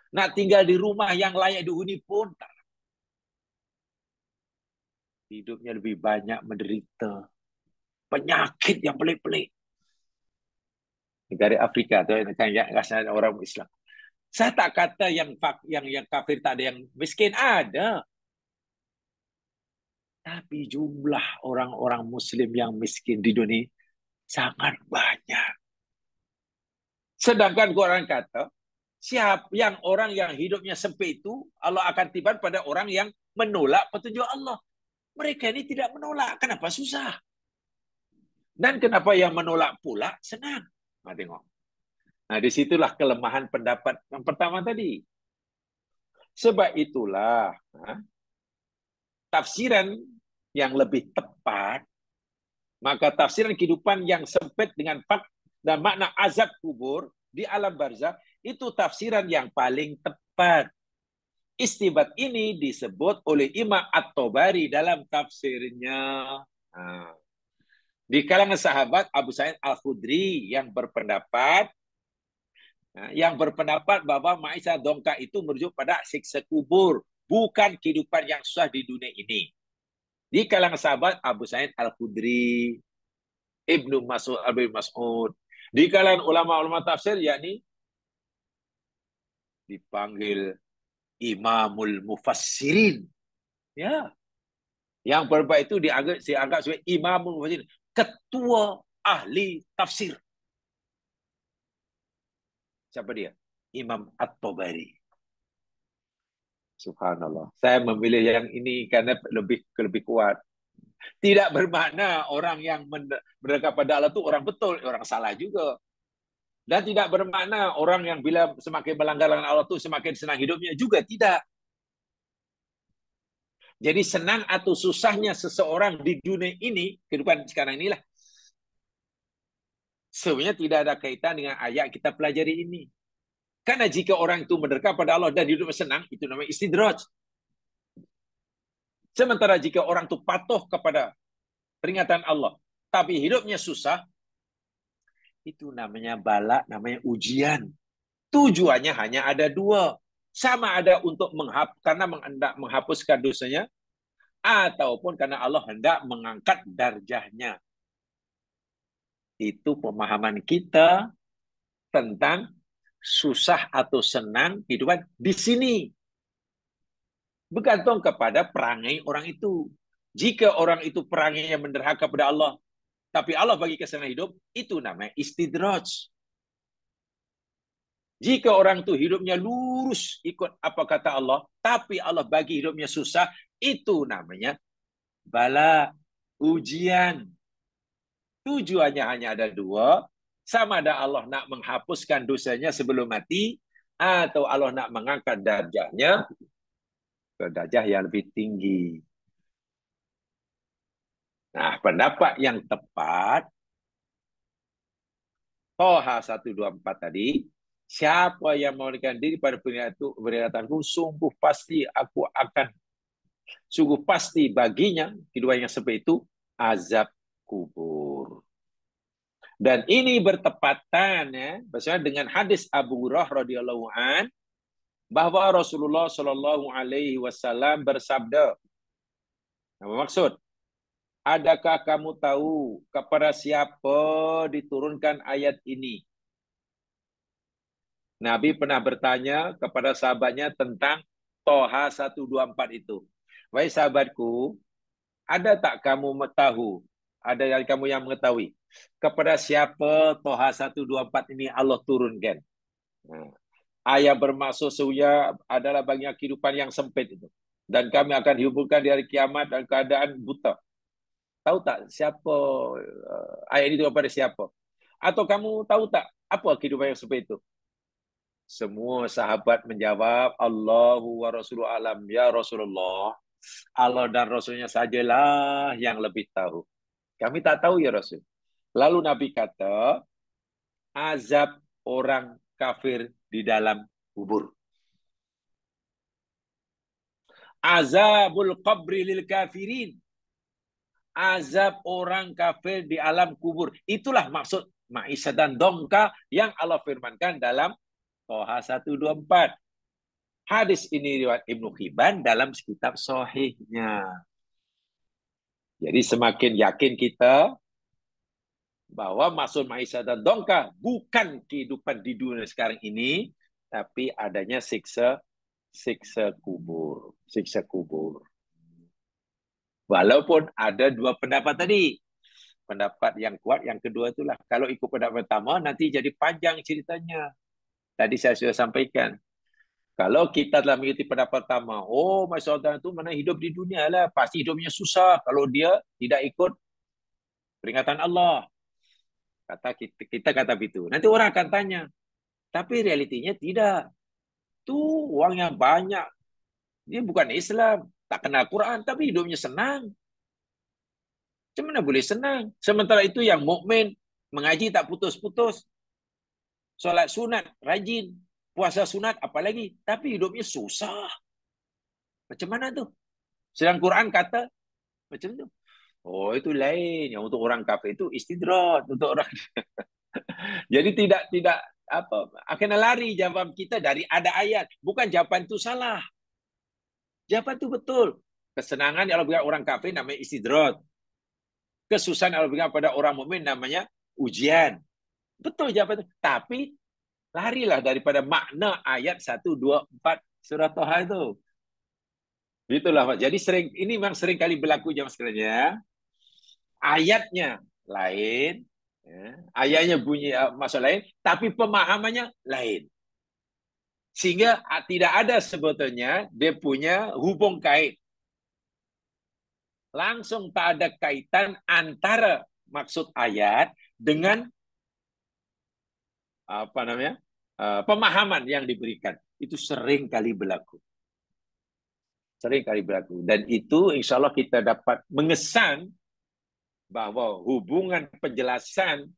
Nak tinggal di rumah yang layak dihuni pun tak. Hidupnya lebih banyak menderita. Penyakit yang pelik-pelik. Negara Afrika tu yang rasanya orang Islam. Saya tak kata yang kafir tak ada yang miskin, ada. Tapi jumlah orang-orang Muslim yang miskin di dunia sangat banyak. Sedangkan Quran kata, orang yang hidupnya sempit itu, Allah akan tiba pada orang yang menolak petunjuk Allah. Mereka ini tidak menolak. Kenapa susah? Dan kenapa yang menolak pula senang? Nah, tengok. Nah, disitulah kelemahan pendapat yang pertama tadi. Sebab itulah, tafsiran yang lebih tepat, maka tafsiran kehidupan yang sempit dengan fakt dan makna azab kubur di alam barzakh itu tafsiran yang paling tepat. Istibat ini disebut oleh Imam At-Tabari dalam tafsirnya. Di kalangan sahabat Abu Sa'id Al-Khudri yang berpendapat bahwa Ma'isyah dongkak itu merujuk pada siksa kubur, bukan kehidupan yang susah di dunia ini. Di kalangan sahabat Abu Sa'id Al-Khudri, Ibnu Mas'ud, di kalangan ulama-ulama tafsir, yakni dipanggil Imamul Mufassirin. Ya. Yang berbuat itu dianggap sebagai Imamul Mufassirin, ketua ahli tafsir. Siapa dia? Imam At-Tabari. Subhanallah. Saya memilih yang ini karena lebih kuat. Tidak bermakna orang yang mendekat pada Allah itu orang betul, orang salah juga. Dan tidak bermakna orang yang bila semakin melanggar Allah itu semakin senang hidupnya juga, tidak. Jadi senang atau susahnya seseorang di dunia ini, kehidupan sekarang inilah, sebenarnya tidak ada kaitan dengan ayat kita pelajari ini. Karena jika orang itu mendekat pada Allah dan hidupnya senang, itu namanya istidraj. Sementara jika orang itu patuh kepada peringatan Allah, tapi hidupnya susah, itu namanya bala, namanya ujian. Tujuannya hanya ada dua. Sama ada untuk karena hendak menghapuskan dosanya, ataupun karena Allah hendak mengangkat darjahnya. Itu pemahaman kita tentang susah atau senang kehidupan di sini. Bergantung kepada perangai orang itu. Jika orang itu perangainya menderhaka kepada Allah, tapi Allah bagi kesenangan hidup, itu namanya istidraj. Jika orang itu hidupnya lurus ikut apa kata Allah, tapi Allah bagi hidupnya susah, itu namanya bala, ujian. Tujuannya hanya ada dua. Sama ada Allah nak menghapuskan dosanya sebelum mati, atau Allah nak mengangkat darjahnya ke darjah yang lebih tinggi. Nah, pendapat yang tepat, Toha 124 tadi, siapa yang memberikan diri pada peringatanku, sungguh pasti baginya, kedua yang seperti itu, azab kubur. Dan ini bertepatan bersama dengan hadis Abu Hurairah radhiyallahu an, bahwa Rasulullah Shallallahu Alaihi Wasallam bersabda, apa maksud? Adakah kamu tahu kepada siapa diturunkan ayat ini? Nabi pernah bertanya kepada sahabatnya tentang Toha 124 itu. Wahai sahabatku, ada tak kamu tahu? Ada yang kamu yang mengetahui? Kepada siapa Toha 124 ini Allah turunkan? Nah, ayat bermaksud sesungguhnya adalah bagian kehidupan yang sempit itu. Dan kami akan dihubungkan di hari kiamat dalam keadaan buta. Tahu tak siapa ayat itu kepada siapa? Atau kamu tahu tak apa kehidupan yang seperti itu? Semua sahabat menjawab, Allahu wa Rasuluhu alam. Ya Rasulullah, Allah dan Rasulnya sajalah yang lebih tahu. Kami tak tahu ya Rasul. Lalu Nabi kata, azab orang kafir di dalam kubur. Azabul qabri lil kafirin. Azab orang kafir di alam kubur. Itulah maksud Ma'isyah dan dongka yang Allah firmankan dalam Toha 124. Hadis ini riwayat Ibnu Hibban dalam kitab Sahihnya. Jadi semakin yakin kita bahwa maksud Ma'isyah dan dongka bukan kehidupan di dunia sekarang ini, tapi adanya siksa kubur. Siksa kubur. Walaupun ada dua pendapat tadi. Pendapat yang kuat, yang kedua itulah. Kalau ikut pendapat pertama, nanti jadi panjang ceritanya. Tadi saya sudah sampaikan. Kalau kita telah mengikuti pendapat pertama, oh masalah itu mana hidup di dunia lah. Pasti hidupnya susah kalau dia tidak ikut peringatan Allah. Kita kata begitu. Nanti orang akan tanya. Tapi realitinya tidak. Tuh uangnya banyak. Dia bukan Islam. Tak kenal Quran, tapi hidupnya senang. Macam mana boleh senang? Sementara itu yang mukmin mengaji tak putus-putus. Solat sunat, rajin. Puasa sunat, apalagi. Tapi hidupnya susah. Macam mana tu? Sedang Quran kata, macam tu. Oh, itu lain. Yang untuk orang kafir itu istidrat. Untuk orang. Jadi tidak akan lari jawaban kita dari ada ayat. Bukan jawaban itu salah. Jawaban itu betul. Kesenangan yang Allah berikan orang kafir namanya istidrat. Kesusahan yang Allah berikan pada orang mukmin namanya ujian. Betul jawaban itu. Tapi larilah daripada makna ayat 1, 2, 4 surah Toha itu. Itulah. Jadi ini memang sering kali berlaku jamaah sekalian. Ayatnya lain. Ayatnya bunyi maksud lain. Tapi pemahamannya lain. Sehingga tidak ada sebetulnya dia punya hubung kait. Langsung tak ada kaitan antara maksud ayat dengan pemahaman yang diberikan. Itu sering kali berlaku. Sering kali berlaku. Dan itu insya Allah kita dapat mengesan bahwa hubungan penjelasan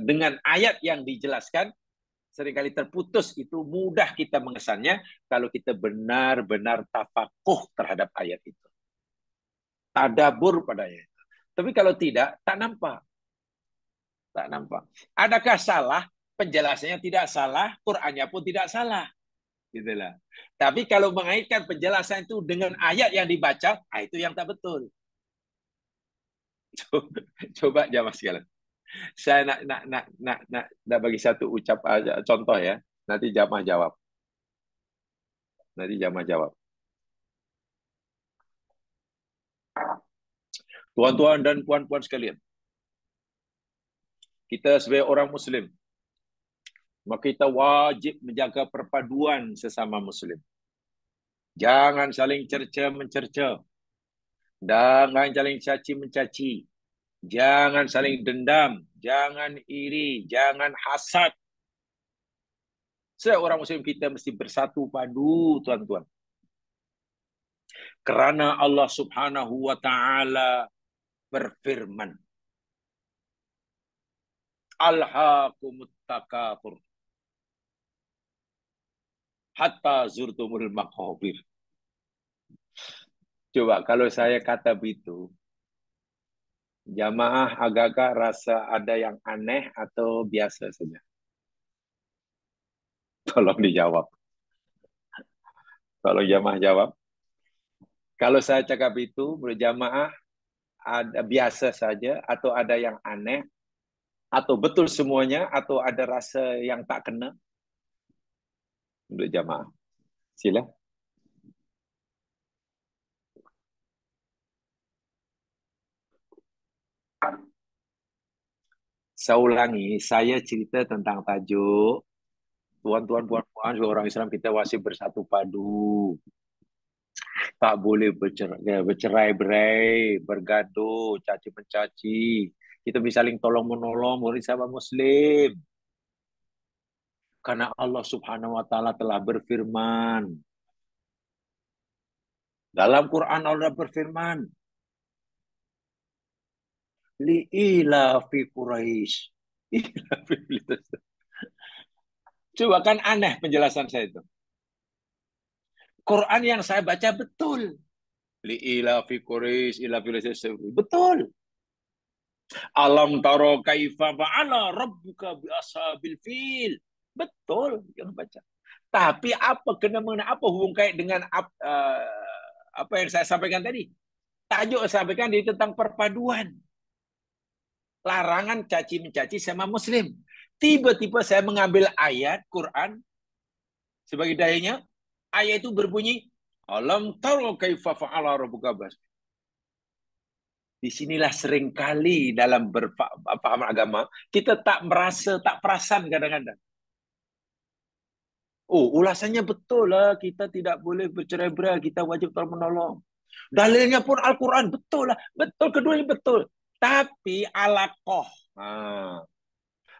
dengan ayat yang dijelaskan seringkali terputus. Itu mudah kita mengesannya kalau kita benar-benar tafakuh terhadap ayat itu. Tadabur padanya. Tapi kalau tidak, tak nampak. Tak nampak. Adakah salah? Penjelasannya tidak salah, Qur'annya pun tidak salah. Gitulah. Tapi kalau mengaitkan penjelasan itu dengan ayat yang dibaca, itu yang tak betul. Coba jamaah sekalian. Saya nak bagi satu contoh ya. Nanti jamaah jawab. Tuan-tuan dan puan-puan sekalian. Kita sebagai orang Muslim, maka kita wajib menjaga perpaduan sesama Muslim. Jangan saling cerca-mencerca. Jangan saling caci-mencaci. Jangan saling dendam, jangan iri, jangan hasad. Seorang muslim kita mesti bersatu padu, tuan-tuan. Kerana Allah Subhanahu wa taala berfirman, Alhaakumut takatsur hatta zurtumul maqabir. Coba kalau saya kata begitu, jamaah agak-agak rasa ada yang aneh atau biasa saja? Tolong dijawab. Kalau jamaah jawab, kalau saya cakap itu, menurut jamaah ada biasa saja atau ada yang aneh atau betul semuanya atau ada rasa yang tak kena? Menurut jamaah. Sila. Saya ulangi, saya cerita tentang tajuk tuan-tuan, puan-puan, orang Islam kita wajib bersatu padu. Tak boleh bercerai-berai, bergaduh, caci-mencaci. Kita bisa saling tolong-menolong murid sahabat Muslim. Karena Allah Subhanahu wa taala telah berfirman. Dalam Quran Allah berfirman, li'ila fi Quraisy. Coba kan aneh penjelasan saya itu. Quran yang saya baca betul. Li'ila fi Quraisy, ila fi betul. Alam taro kaifa fa'ala rabbuka bi ashabil fil. Betul yang baca. Tapi apa kena mengena apa hubung kait dengan apa yang saya sampaikan tadi? Tajuk saya sampaikan di tentang perpaduan. Larangan caci mencaci sama muslim. Tiba-tiba saya mengambil ayat Quran sebagai dalilnya. Ayat itu berbunyi, alam taro kaifa fa'ala rabbuka bas. Disinilah seringkali dalam berpaham agama kita tak merasa, tak perasan kadang-kadang. Oh, ulasannya betul lah. Kita tidak boleh bercerai-berai. Kita wajib tolong menolong. Dalilnya pun Al-Quran. Betul lah. Betul. Keduanya betul. Tapi alaqoh.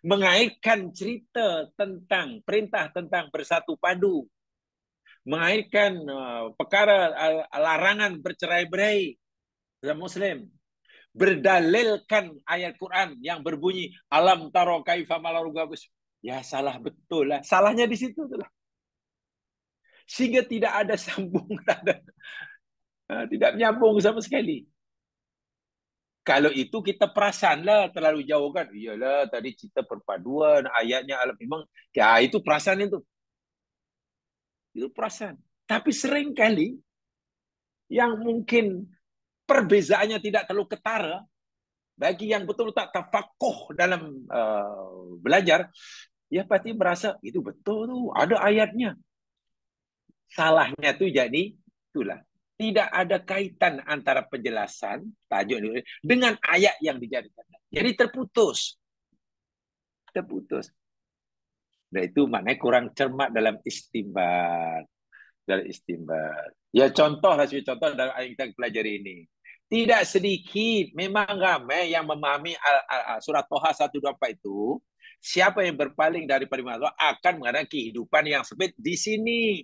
Mengaitkan cerita tentang perintah tentang bersatu padu. Mengaitkan perkara larangan bercerai-berai dalam Muslim. Berdalilkan ayat Quran yang berbunyi alam taro kaifa malarugabus. Ya salah betul lah. Salahnya di situ lah. Sehingga tidak ada sambung, tidak menyambung sama sekali. Kalau itu kita perasan lah terlalu jauh kan. Iyalah tadi cerita perpaduan, ayatnya alam memang ya itu perasan itu. Itu perasan. Tapi sering kali yang mungkin perbezaannya tidak terlalu ketara bagi yang betul tak tafakuh dalam belajar, ya pasti merasa itu betul tuh, ada ayatnya. Salahnya tuh jadi itulah. Tidak ada kaitan antara penjelasan tajuk ini dengan ayat yang dijadikan. Jadi terputus. Terputus. Dan itu maknanya kurang cermat dalam istimbat. Dalam istimbat. Ya contoh dalam ayat yang kita pelajari ini. Tidak sedikit, memang ramai yang memahami surat Toha 124 itu, siapa yang berpaling dari firman Allah akan mengadakan kehidupan yang sempit di sini.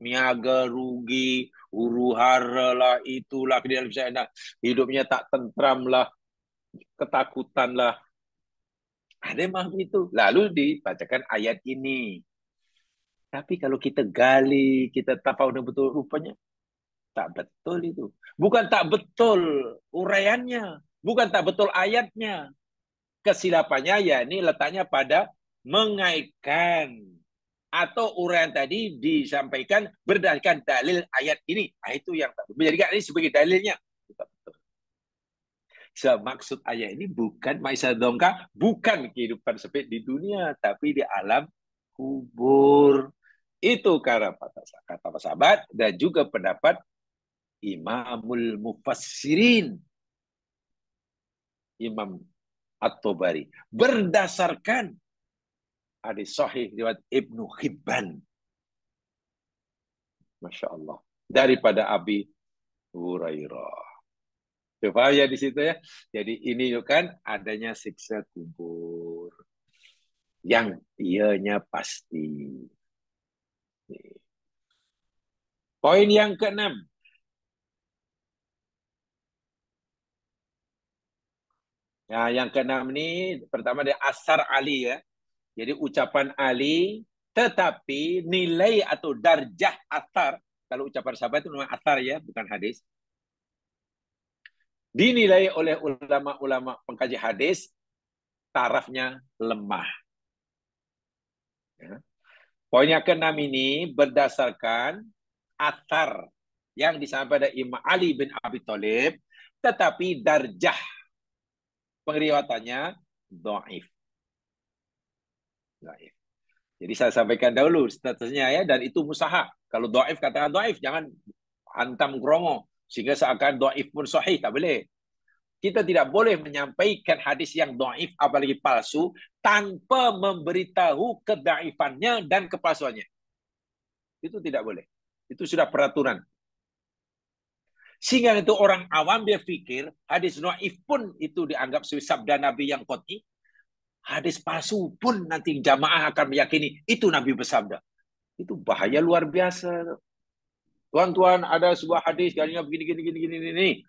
Niaga rugi, huru hara lah, itulah hidupnya tak tentram lah, ketakutan lah. Ada yang memahami itu. Lalu dibacakan ayat ini. Tapi kalau kita gali, kita tahu betul rupanya tak betul itu. Bukan tak betul uraiannya, bukan tak betul ayatnya. Kesilapannya ya ini letaknya pada mengaitkan atau uraian tadi disampaikan berdasarkan dalil ayat ini. Nah, itu yang menjadikan ini sebagai dalilnya. So, maksud ayat ini bukan Maisa Dongka, bukan kehidupan sempit di dunia, tapi di alam kubur. Itu kata sahabat dan juga pendapat Imamul Mufassirin, Imam At-Tabari. Berdasarkan hadis sahih riwayat Ibnu Hibban. Masya Allah. Daripada Abi Hurairah. Tuh, paham ya di situ ya. Jadi ini kan adanya siksa kubur yang ianya pasti. Poin yang keenam. Nah, yang keenam ini pertama dia asar Ali ya. Jadi ucapan Ali, tetapi nilai atau darjah asar, kalau ucapan sahabat itu namanya asar ya, bukan hadis. Dinilai oleh ulama-ulama pengkaji hadis, tarafnya lemah. Ya. Poin yang keenam ini berdasarkan asar yang disampaikan oleh Imam Ali bin Abi Thalib, tetapi darjah pengriwayatannya dhaif. Jadi saya sampaikan dahulu statusnya ya, dan itu musahah. Kalau dhaif katakan dhaif, jangan hantam kromo sehingga seakan dhaif pun sahih, tak boleh. Kita tidak boleh menyampaikan hadis yang dhaif apalagi palsu tanpa memberitahu kedaifannya dan kepalsuannya. Itu tidak boleh. Itu sudah peraturan. Sehingga itu orang awam dia pikir hadis dhaif pun itu dianggap sebagai sabda Nabi yang qat'i. Hadis palsu pun nanti jamaah akan meyakini itu Nabi bersabda. Itu bahaya luar biasa. Tuan-tuan, ada sebuah hadis kalinya begini.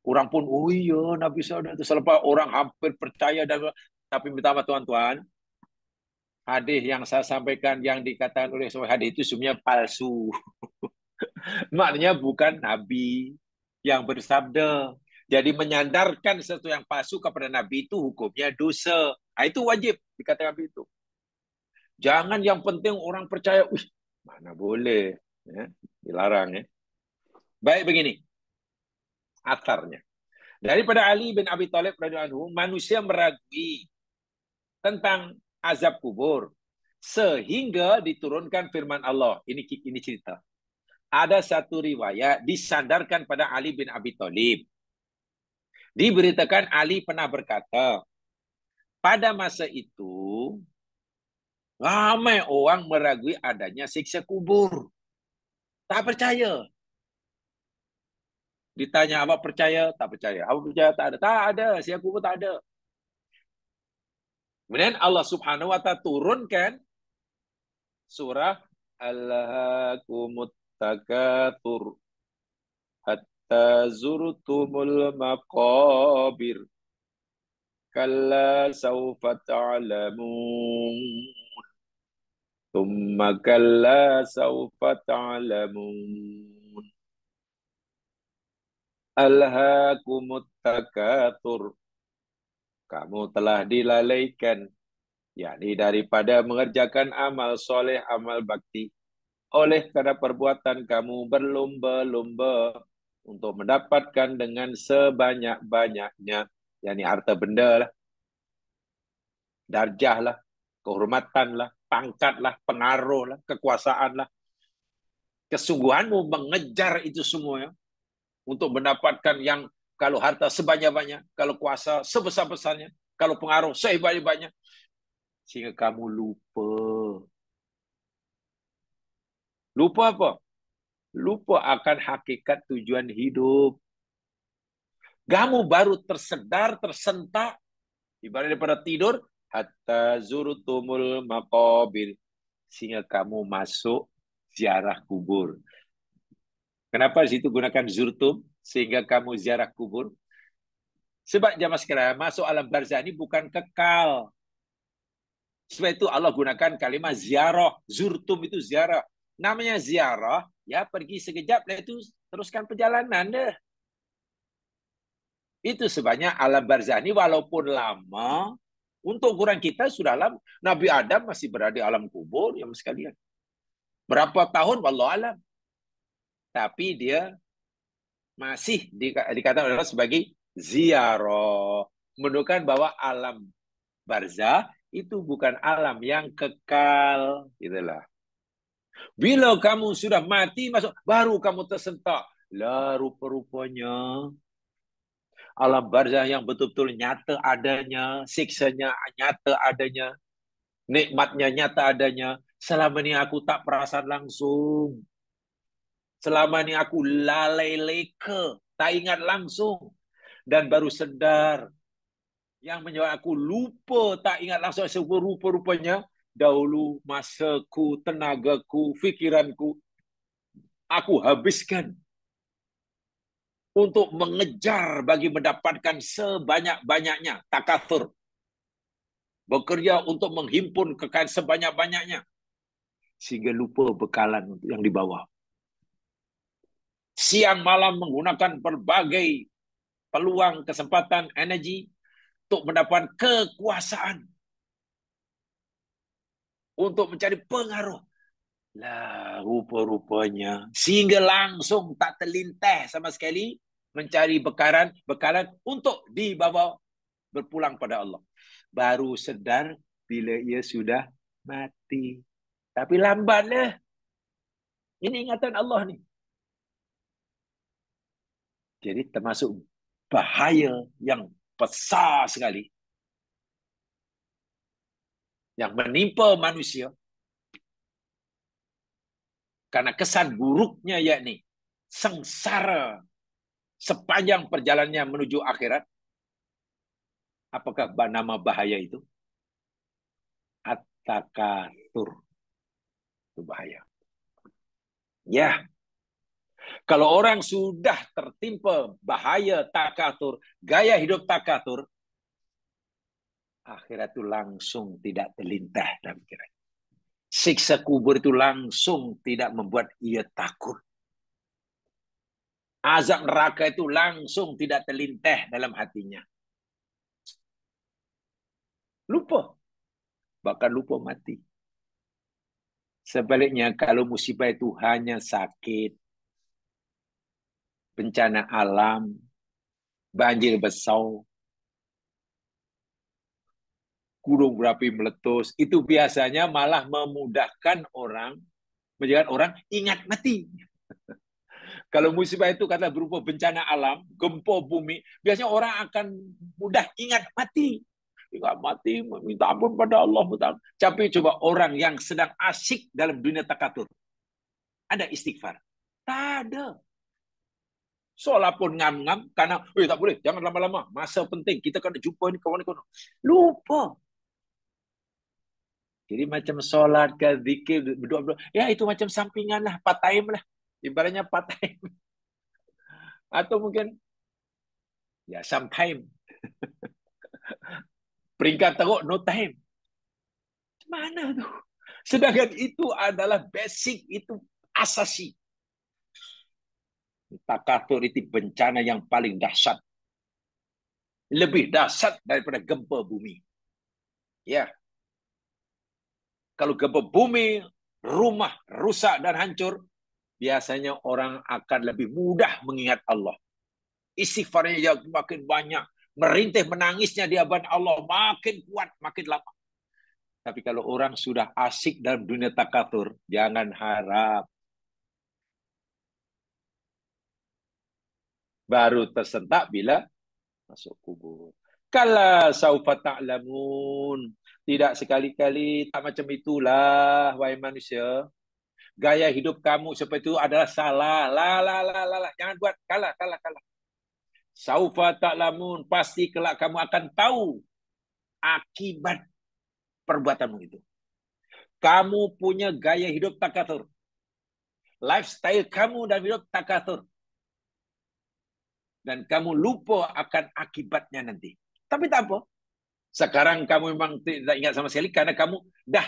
Orang pun, oh iya, Nabi SAW itu selepas orang hampir percaya dan tapi pertama tuan-tuan, hadis yang saya sampaikan yang dikatakan oleh sebuah hadis itu sebenarnya palsu. Maknanya bukan Nabi yang bersabda. Jadi menyandarkan sesuatu yang palsu kepada Nabi itu hukumnya dosa. Nah, itu wajib dikatakan Nabi itu. Jangan yang penting orang percaya, mana boleh. Ya, dilarang ya. Baik begini, akarnya. Daripada Ali bin Abi Thalib radhiyallahu anhu, manusia meragui tentang azab kubur sehingga diturunkan firman Allah. Ini cerita. Ada satu riwayat disandarkan pada Ali bin Abi Thalib. Diberitakan Ali pernah berkata, pada masa itu ramai orang meragui adanya siksa kubur. Tak percaya. Ditanya apa percaya? Tak percaya. Apa percaya? Tak ada. Tak ada. Siksa kubur tak ada. Kemudian Allah Subhanahu wa taala turunkan surah Alhaakumut Takatsur hatta zurtumul maqabir kalla sawfa ta'lamun thumma kalla sawfa ta'lamun Alhaakumut Takatsur, kamu telah dilalaikan, yakni daripada mengerjakan amal soleh, amal bakti, oleh karena perbuatan kamu berlomba-lomba untuk mendapatkan dengan sebanyak-banyaknya, yakni harta benda lah, darjah lah, kehormatan lah, pangkat lah, pengaruh lah, kekuasaan lah. Kesungguhanmu mengejar itu semua ya, untuk mendapatkan yang kalau harta sebanyak-banyak, kalau kuasa sebesar-besarnya, kalau pengaruh sehebat-hebatnya, sehingga kamu lupa. Lupa apa? Lupa akan hakikat tujuan hidup. Kamu baru tersedar, tersentak, ibarat daripada tidur, hatta zurtumul maqabir, sehingga kamu masuk ziarah kubur. Kenapa di situ gunakan zurtum, sehingga kamu ziarah kubur? Sebab jamaah sekalian, masuk alam barzah ini bukan kekal. Sebab itu Allah gunakan kalimat ziarah. Zurtum itu ziarah. Namanya ziarah, ya pergi sekejap, dan itu teruskan perjalanan deh. Itu sebabnya alam barzah ini walaupun lama, untuk ukuran kita sudah lama. Nabi Adam masih berada di alam kubur, ya sekalian. Berapa tahun, wallahu alam. Tapi dia masih dikatakan sebagai ziarah. Menunjukkan bahwa alam barzah itu bukan alam yang kekal. Itulah. Bila kamu sudah mati, masuk, baru kamu tersentak. Lah rupa-rupanya alam barzah yang betul-betul nyata adanya, siksanya nyata adanya, nikmatnya nyata adanya. Selama ini aku tak perasan langsung. Selama ini aku lalai leka. tak ingat langsung. Dan baru sedar. Yang menyebabkan aku lupa, tak ingat langsung. Rupa-rupanya, dahulu masaku, tenagaku, fikiranku, aku habiskan untuk mengejar bagi mendapatkan sebanyak-banyaknya. Takatsur. Bekerja untuk menghimpun kekayaan sebanyak-banyaknya. Sehingga lupa bekalan yang di bawah. Siang malam menggunakan berbagai peluang, kesempatan, energi untuk mendapat kekuasaan. Untuk mencari pengaruh. Lah, rupa-rupanya. Sehingga langsung tak terlintas sama sekali mencari bekalan untuk dibawa berpulang pada Allah. Baru sedar bila ia sudah mati. Tapi lambatlah. Ini ingatan Allah ni. Jadi termasuk bahaya yang besar sekali yang menimpa manusia karena kesan buruknya, yakni sengsara sepanjang perjalanannya menuju akhirat. Apakah nama bahaya itu? At-takatsur. Itu bahaya. Ya, kalau orang sudah tertimpa bahaya takatsur, gaya hidup takatsur, akhirat itu langsung tidak terlintas dalam pikiran. Siksa kubur itu langsung tidak membuat ia takut. Azab neraka itu langsung tidak terlintas dalam hatinya. Lupa. Bahkan lupa mati. Sebaliknya, kalau musibah itu hanya sakit, bencana alam, banjir besar, gunung berapi meletus, itu biasanya malah memudahkan orang, menjadikan orang ingat mati. Kalau musibah itu kata berupa bencana alam, gempa bumi, biasanya orang akan mudah ingat mati. Ingat mati, minta ampun pada Allah. Tapi coba orang yang sedang asyik dalam dunia takatur, ada istighfar? Tak ada. Seolah pun ngam-ngam, karena tak boleh, jangan lama-lama, masa penting, kita kena jumpa ni kawan-kawan. Lupa. Jadi macam solat ke zikir, berdoa, ya itu macam sampingan lah, part time lah. Ibaratnya part time. Atau mungkin, ya sometime. Peringkat teruk, no time. Mana tu? Sedangkan itu adalah basic, itu asasi. Takatur itu bencana yang paling dahsyat. Lebih dahsyat daripada gempa bumi. Ya. Kalau gempa bumi, rumah rusak dan hancur, biasanya orang akan lebih mudah mengingat Allah. Istighfarnya makin banyak. Merintih menangisnya di hadapan Allah makin kuat, makin lama. Tapi kalau orang sudah asik dalam dunia takatur, jangan harap baru tersentak bila masuk kubur. Kala saufa ta'lamun. Tidak sekali-kali, tak macam itulah, wahai manusia. Gaya hidup kamu seperti itu adalah salah. La. Jangan buat. Kalah. Saufa ta'lamun. Pasti kelak kamu akan tahu akibat perbuatanmu itu. Kamu punya gaya hidup takatur. Lifestyle kamu dan hidup takatur. Dan kamu lupa akan akibatnya nanti. Tapi tak apa. Sekarang kamu memang tidak ingat sama sekali karena kamu dah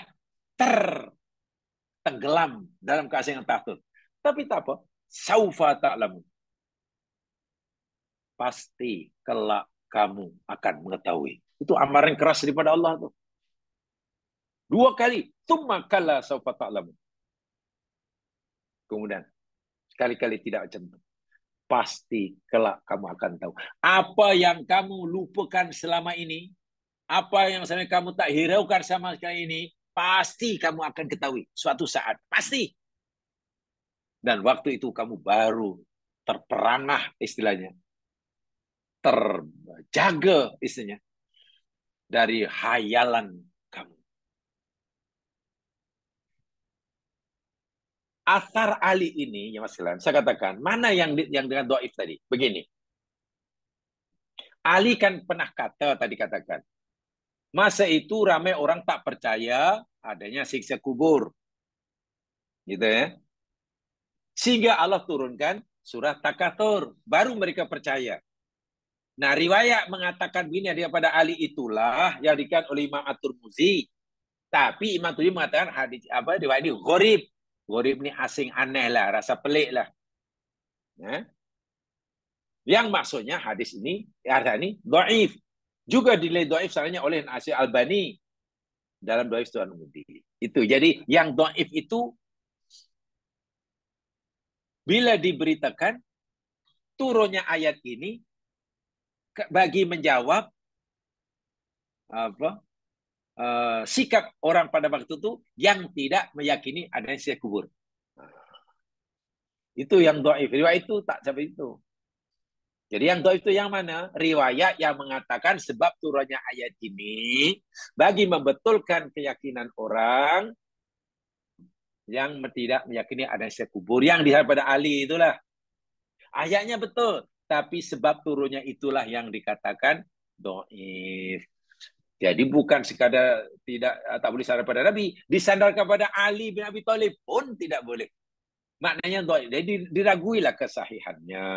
tenggelam dalam keasing yang takut. Tapi tak apa. Saufa ta'lamun. Pasti kelak kamu akan mengetahui. Itu amaran keras daripada Allah tu. 2 kali. Tsumma kalla saufa ta'lamun. Kemudian sekali-kali tidak macam itu. Pasti kelak kamu akan tahu. Apa yang kamu lupakan selama ini, apa yang kamu tak hiraukan sama sekali ini, pasti kamu akan ketahui suatu saat. Pasti. Dan waktu itu kamu baru terperangah istilahnya. Terjaga istilahnya. Dari hayalan kamu. Athar Ali ini, ya Mas Kilan, saya katakan, mana yang dengan dhaif tadi? Begini. Ali kan pernah kata, tadi katakan, masa itu ramai orang tak percaya adanya siksa kubur. Gitu ya. Sehingga Allah turunkan surat Takatsur. Baru mereka percaya. Nah, riwayat mengatakan begini daripada Ali itulah yang dikatakan oleh Imam At-Tirmidzi. Tapi Imam Tirmidzi mengatakan hadis riwayat ini gharib. Gharib ni asing aneh lah, rasa pelik lah. Ya. Yang maksudnya hadis ini, ini dhaif. Juga dinilai dhaif salahnya oleh Nasir Albani dalam dhaif Tuhan Umudi. Itu. Jadi yang dhaif itu bila diberitakan turunnya ayat ini bagi menjawab sikap orang pada waktu itu yang tidak meyakini adanya siksa kubur. Itu yang dhaif. Riwayat itu tak sampai itu. Jadi yang dhaif itu yang mana? Riwayat yang mengatakan sebab turunnya ayat ini bagi membetulkan keyakinan orang yang tidak meyakini adanya siksa kubur. Yang daripada Ali itulah. Ayatnya betul. Tapi sebab turunnya itulah yang dikatakan dhaif. Jadi bukan sekadar tak boleh sandar pada Nabi, disandarkan kepada Ali bin Abi Thalib pun tidak boleh. Maknanya dhaif. Jadi diraguilah kesahihannya.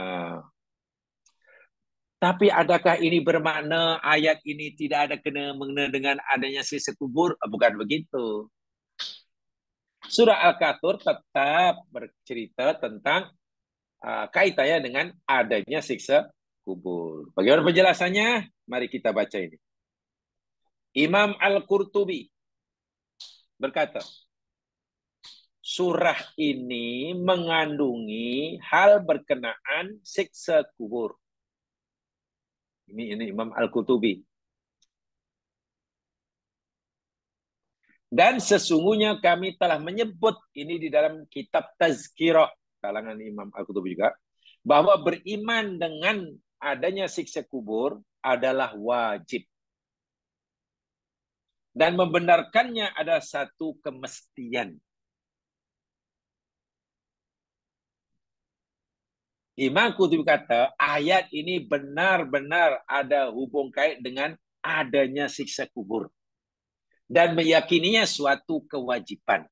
Tapi adakah ini bermakna ayat ini tidak ada kena-mengena dengan adanya siksa kubur? Bukan begitu. Surah Al-Kahfi tetap bercerita tentang kaitannya dengan adanya siksa kubur. Bagaimana penjelasannya? Mari kita baca ini. Imam Al-Qurtubi berkata, surah ini mengandungi hal berkenaan siksa kubur. Ini Imam Al-Qurtubi. Dan sesungguhnya kami telah menyebut ini di dalam kitab Tazkirah kalangan Imam Al-Qurtubi juga, bahwa beriman dengan adanya siksa kubur adalah wajib. Dan membenarkannya ada satu kemestian. Imam Qurtubi kata, ayat ini benar-benar ada hubung kait dengan adanya siksa kubur. Dan meyakininya suatu kewajiban.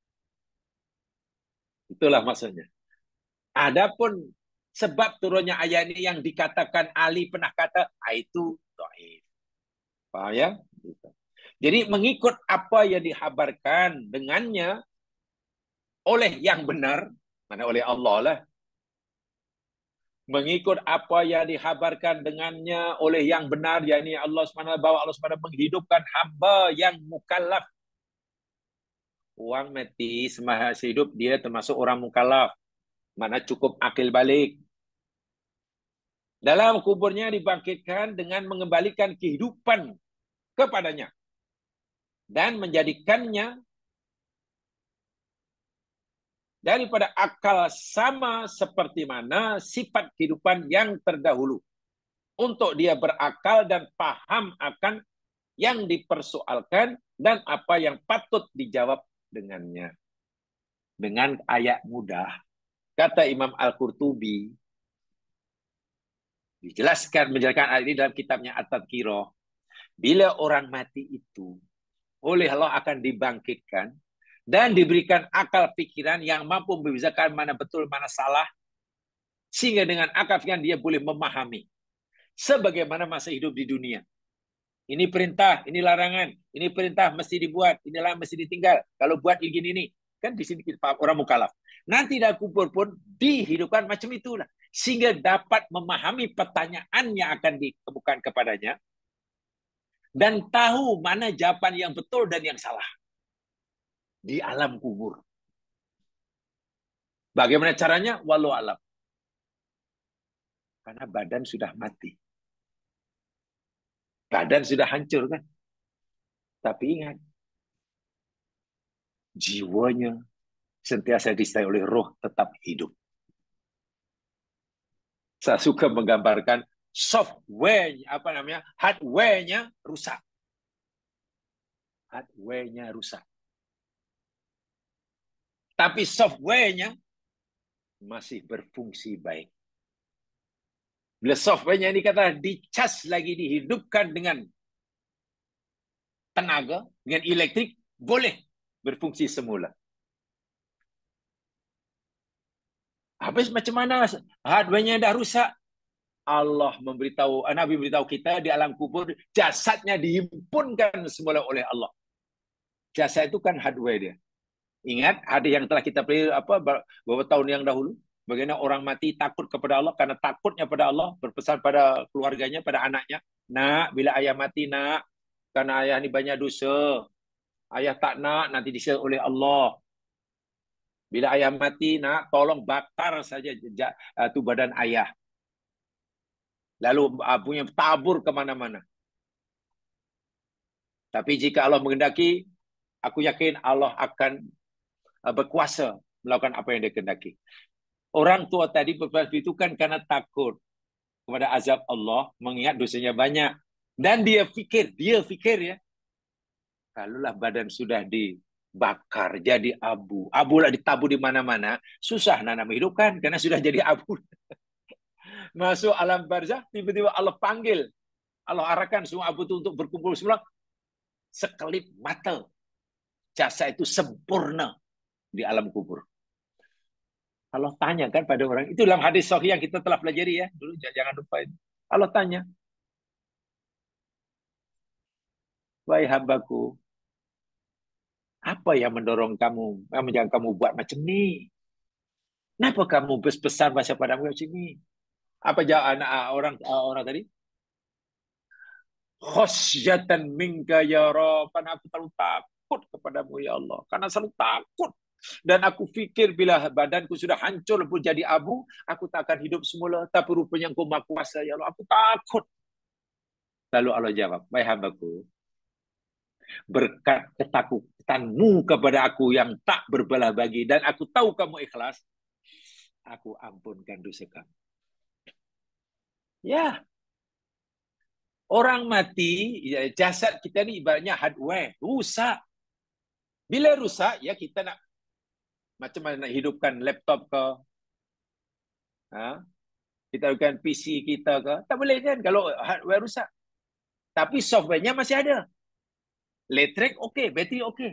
Itulah maksudnya. Adapun sebab turunnya ayat ini yang dikatakan Ali pernah kata, itu dhaif. Paham ya? Jadi mengikut apa yang dihabarkan dengannya oleh yang benar, mana oleh Allah lah. Mengikut apa yang dihabarkan dengannya oleh yang benar, yakni Allah SWT, bahwa Allah SWT menghidupkan hamba yang mukallaf. Orang mati semasa hidup, dia termasuk orang mukallaf. Mana cukup akil balik. Dalam kuburnya dibangkitkan dengan mengembalikan kehidupan kepadanya. Dan menjadikannya daripada akal sama seperti mana sifat kehidupan yang terdahulu. Untuk dia berakal dan paham akan yang dipersoalkan dan apa yang patut dijawab dengannya. Dengan ayat mudah, kata Imam Al-Qurtubi, menjelaskan ayat ini dalam kitabnya At-Tadhkirah. Bila orang mati itu, oleh Allah akan dibangkitkan, dan diberikan akal pikiran yang mampu membezakan mana betul, mana salah. Sehingga dengan akal pikiran dia boleh memahami. Sebagaimana masa hidup di dunia. Ini perintah, ini larangan. Ini perintah mesti dibuat, ini larangan mesti ditinggal. Kalau buat begini ini. Kan di sini kita orang mukallaf. Nanti dalam kubur pun dihidupkan macam itulah. Sehingga dapat memahami pertanyaan yang akan dikemukakan kepadanya. Dan tahu mana jawaban yang betul dan yang salah. Di alam kubur. Bagaimana caranya? Wallahu a'lam. Karena badan sudah mati. Badan sudah hancur kan? Tapi ingat, jiwanya sentiasa disertai oleh roh tetap hidup. Saya suka menggambarkan software-nya, hardware-nya rusak. Hardware-nya rusak. Tapi software-nya masih berfungsi baik. Bila softwarenya ini kata dicas lagi, dihidupkan dengan tenaga, dengan elektrik, boleh berfungsi semula. Habis macam mana hardware-nya dah rusak? Allah memberitahu, Nabi memberitahu kita di alam kubur, jasadnya dihimpunkan semula oleh Allah. Jasad itu kan hardware dia. Ingat hadis yang telah kita pelajari beberapa tahun yang dahulu, bagaimana orang mati takut kepada Allah karena takutnya pada Allah, berpesan pada keluarganya, pada anaknya, nak, bila ayah mati nak, karena ayah ni banyak dosa, ayah tak nak nanti disiksa oleh Allah. Bila ayah mati nak, tolong bakar saja tu badan ayah. Lalu punya tabur ke mana-mana. Tapi jika Allah mengendaki, aku yakin Allah akan berkuasa melakukan apa yang dia kehendaki. Orang tua tadi berbuat itu kan karena takut kepada azab Allah, mengingat dosanya banyak. Dan dia fikir ya, kalaulah badan sudah dibakar jadi abu, abu lah ditabur di mana-mana, susah nak menghidupkan karena sudah jadi abu. Masuk alam barzah, tiba-tiba Allah panggil, Allah arahkan semua abu itu untuk berkumpul semula. Sekelip mata, jasad itu sempurna di alam kubur. Allah tanya kan pada orang, itu dalam hadis sahih yang kita telah pelajari ya, dulu jangan lupa itu. Allah tanya, wahai hambaku, apa yang mendorong kamu, yang kamu buat macam ni? Kenapa kamu besar bahasa padamu macam ni? Apa jawab anak orang tadi? Khosyatan minka ya Rabb, aku terlalu takut kepadamu ya Allah, karena selalu takut. Dan aku fikir bila badanku sudah hancur pun jadi abu, aku tak akan hidup semula. Tapi rupanya Engkau Maha Kuasa ya Allah, aku takut. Lalu Allah jawab, wahai hambaku, berkat ketakutanmu kepada aku yang tak berbelah bagi, dan aku tahu kamu ikhlas, aku ampunkan dosa kamu. Ya, orang mati, jasad kita ni ibaratnya hardware, rusak. Bila rusak, ya kita nak macam mana nak hidupkan laptop ke, kita hidupkan PC kita ke, tak boleh kan kalau hardware rusak. Tapi softwarenya masih ada. Elektrik okey, bateri okey.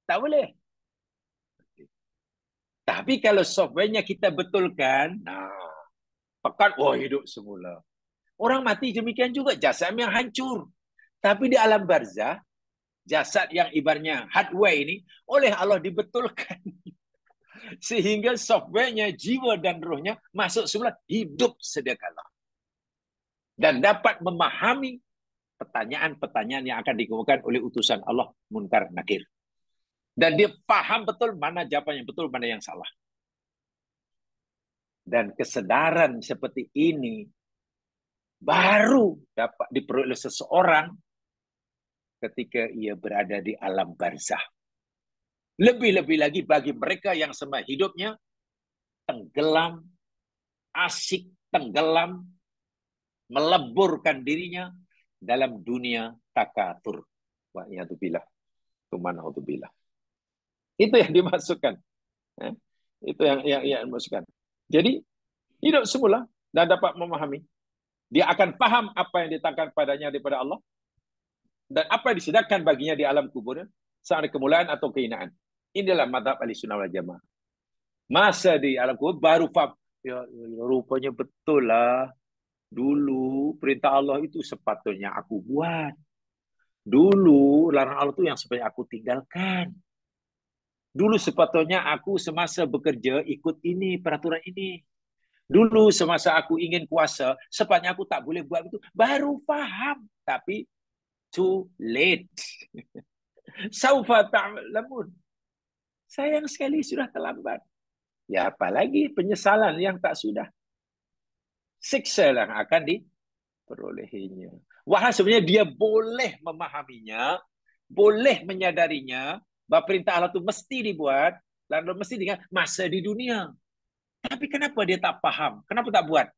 Tak boleh. Tapi kalau softwarenya kita betulkan, pekat, hidup semula. Orang mati demikian juga, jasad yang hancur. Tapi di alam barzah, jasad yang ibaratnya hardware ini oleh Allah dibetulkan. Sehingga softwarenya, jiwa dan rohnya masuk semula, hidup sedia kala. Dan dapat memahami pertanyaan-pertanyaan yang akan dikemukakan oleh utusan Allah, Munkar Nakir. Dan dia faham betul mana jawapan yang betul, mana yang salah. Dan kesedaran seperti ini baru dapat diperoleh seseorang ketika ia berada di alam barzah. Lebih-lebih lagi bagi mereka yang semasa hidupnya tenggelam, asik tenggelam, meleburkan dirinya dalam dunia takatur. Wa'iyatubillah. Tumanautubillah. Itu yang dimasukkan. Itu yang dimasukkan. Jadi, hidup semula dan dapat memahami. Dia akan paham apa yang ditangkan padanya daripada Allah dan apa yang disediakan baginya di alam kubur, sama ada kemuliaan atau kehinaan. Inilah mazhab Ahlussunnah wal Jamaah. Masa di alam kubur baru faham, ya rupanya betul lah. Dulu perintah Allah itu sepatutnya aku buat. Dulu larangan Allah itu yang supaya aku tinggalkan. Dulu sepatutnya aku semasa bekerja ikut ini, peraturan ini. Dulu semasa aku ingin kuasa, sepatutnya aku tak boleh buat itu. Baru faham. Tapi too late. Saufa ta'lamun. Sayang sekali sudah terlambat. Ya apalagi penyesalan yang tak sudah. Siksa yang akan diperolehinya. Wah, sebenarnya dia boleh memahaminya, boleh menyadarinya, bahawa perintah Allah itu mesti dibuat, lalu mesti dengan masa di dunia. Tapi kenapa dia tak faham? Kenapa tak buat?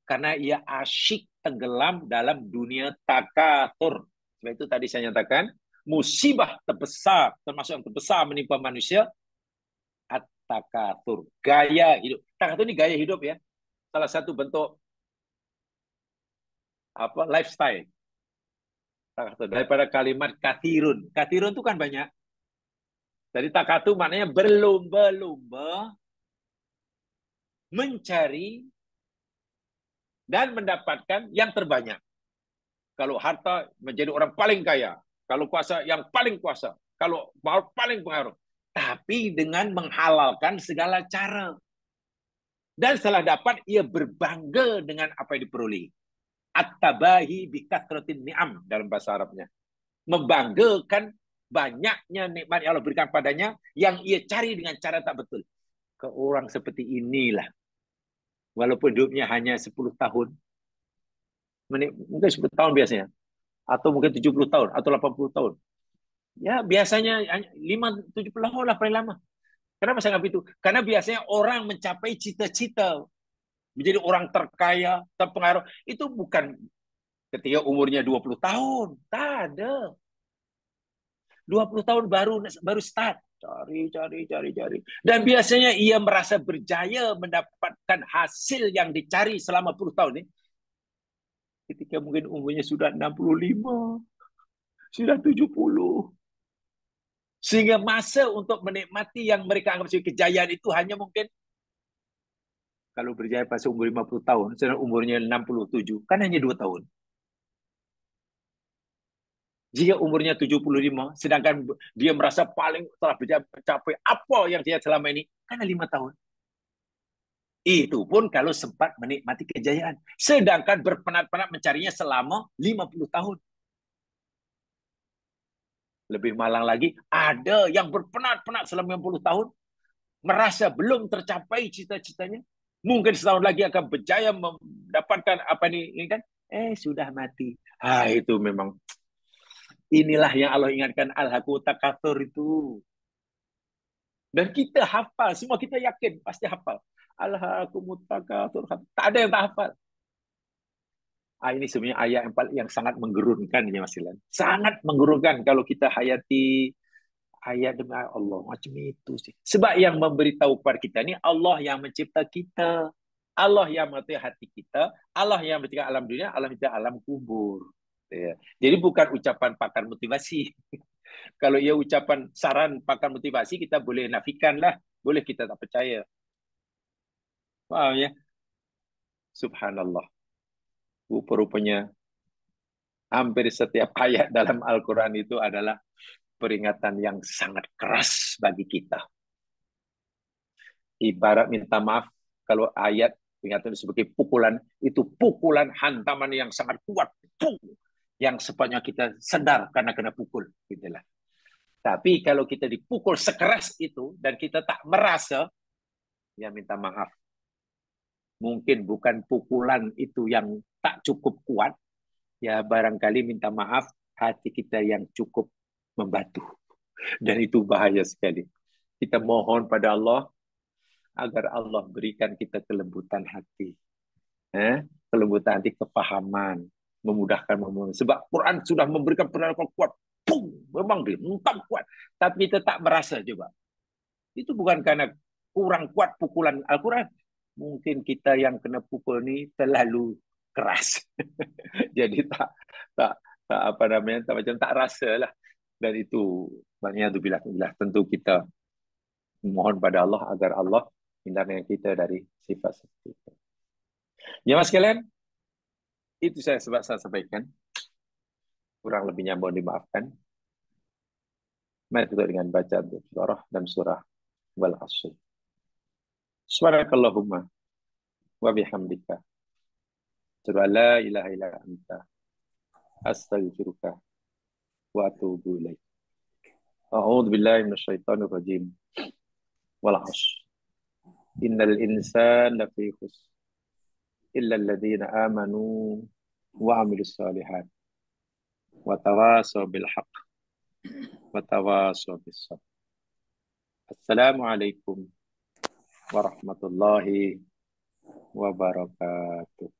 Karena ia asyik tenggelam dalam dunia takatur. Sebab itu tadi saya nyatakan, musibah terbesar, termasuk yang terbesar menimpa manusia, takatur. Gaya hidup. Takatur ini gaya hidup ya. Salah satu bentuk apa lifestyle. Takatur. Daripada kalimat kathirun. Kathirun itu kan banyak. Jadi takatur maknanya berlomba-lomba mencari dan mendapatkan yang terbanyak. Kalau harta menjadi orang paling kaya, kalau kuasa yang paling kuasa, kalau paling pengaruh. Tapi dengan menghalalkan segala cara. Dan setelah dapat, ia berbangga dengan apa yang diperoleh. At-tabahi bikathratin ni'am dalam bahasa Arabnya. Membanggakan banyaknya nikmat yang Allah berikan padanya yang ia cari dengan cara tak betul. Ke orang seperti inilah. Walaupun hidupnya hanya 10 tahun. Mungkin 10 tahun biasanya. Atau mungkin 70 tahun. Atau 80 tahun. Ya biasanya 5-70 tahun lah paling lama. Kenapa saya nggak itu? Karena biasanya orang mencapai cita-cita. Menjadi orang terkaya, terpengaruh. Itu bukan ketika umurnya 20 tahun. Tak ada. 20 tahun baru start. Cari. Dan biasanya ia merasa berjaya mendapatkan hasil yang dicari selama 10 tahun ini. Ketika mungkin umurnya sudah 65, sudah 70. Sehingga masa untuk menikmati yang mereka anggap sebagai kejayaan itu hanya mungkin kalau berjaya pas umur 50 tahun, sedang umurnya 67, kan hanya 2 tahun. Jika umurnya 75, sedangkan dia merasa paling telah mencapai apa yang dia selama ini, kan 5 tahun. Itu pun kalau sempat menikmati kejayaan. Sedangkan berpenat-penat mencarinya selama 50 tahun. Lebih malang lagi, ada yang berpenat-penat selama 50 tahun, merasa belum tercapai cita-citanya, mungkin setahun lagi akan berjaya mendapatkan apa ini kan, sudah mati. Itu memang inilah yang Allah ingatkan al-haqqu takatsur itu. Dan kita hafal, semua kita yakin pasti hafal. Al-haqqu takatsur. Tak ada yang tak hafal. Ini sebenarnya ayat yang sangat menggerunkan ya Mas Ilan. Sangat menggerunkan kalau kita hayati ayat demi Allah macam itu sih. Sebab yang memberitahu kepada kita ni Allah yang mencipta kita. Allah yang mengetahui hati kita, Allah yang mencipta alam dunia, Allah mencipta alam kubur. Ya. Jadi bukan ucapan pakar motivasi. Kalau ia ucapan saran pakar motivasi, kita boleh nafikan lah. Boleh kita tak percaya. Faham ya? Subhanallah. Rupanya hampir setiap ayat dalam Al-Quran itu adalah peringatan yang sangat keras bagi kita. Ibarat minta maaf, kalau ayat peringatan sebagai pukulan, itu pukulan hantaman yang sangat kuat. Yang sepatutnya kita sedar karena kena pukul. Gitulah. Tapi kalau kita dipukul sekeras itu, dan kita tak merasa, ya minta maaf. Mungkin bukan pukulan itu yang tak cukup kuat, ya barangkali minta maaf, hati kita yang cukup membatu. Dan itu bahaya sekali. Kita mohon pada Allah, agar Allah berikan kita kelembutan hati. Kelembutan hati, kepahaman, memudahkan. Sebab Quran sudah memberikan penolakan kuat. Memang dia mentam kuat. Tapi kita tak merasa coba. Itu bukan karena kurang kuat pukulan Al-Quran. Mungkin kita yang kena pukul ni terlalu keras. Jadi tak apa namanya, tak macam tak rasa lah. Dan itu maknanya bila tentu kita mohon pada Allah agar Allah hindarkan kita dari sifat seperti itu. Ya mas sekalian, itu saya sampaikan. Kurang lebihnya mohon dimaafkan. Mari kita dengan baca surah dan surah Wal Asr. Subhanakallahumma wa bihamdika. Asyhadu an la ilaha illa anta astaghfiruka wa atubu ilaik. A'udzu billahi minasyaitonir rajim. Wal Asr. Innal insana lafi khusr illa alladziina aamanu wa 'amilus shalihat wa tawasaw bil haqq wa tawasaw bis sabr. Assalamualaikum warahmatullahi wabarakatuh.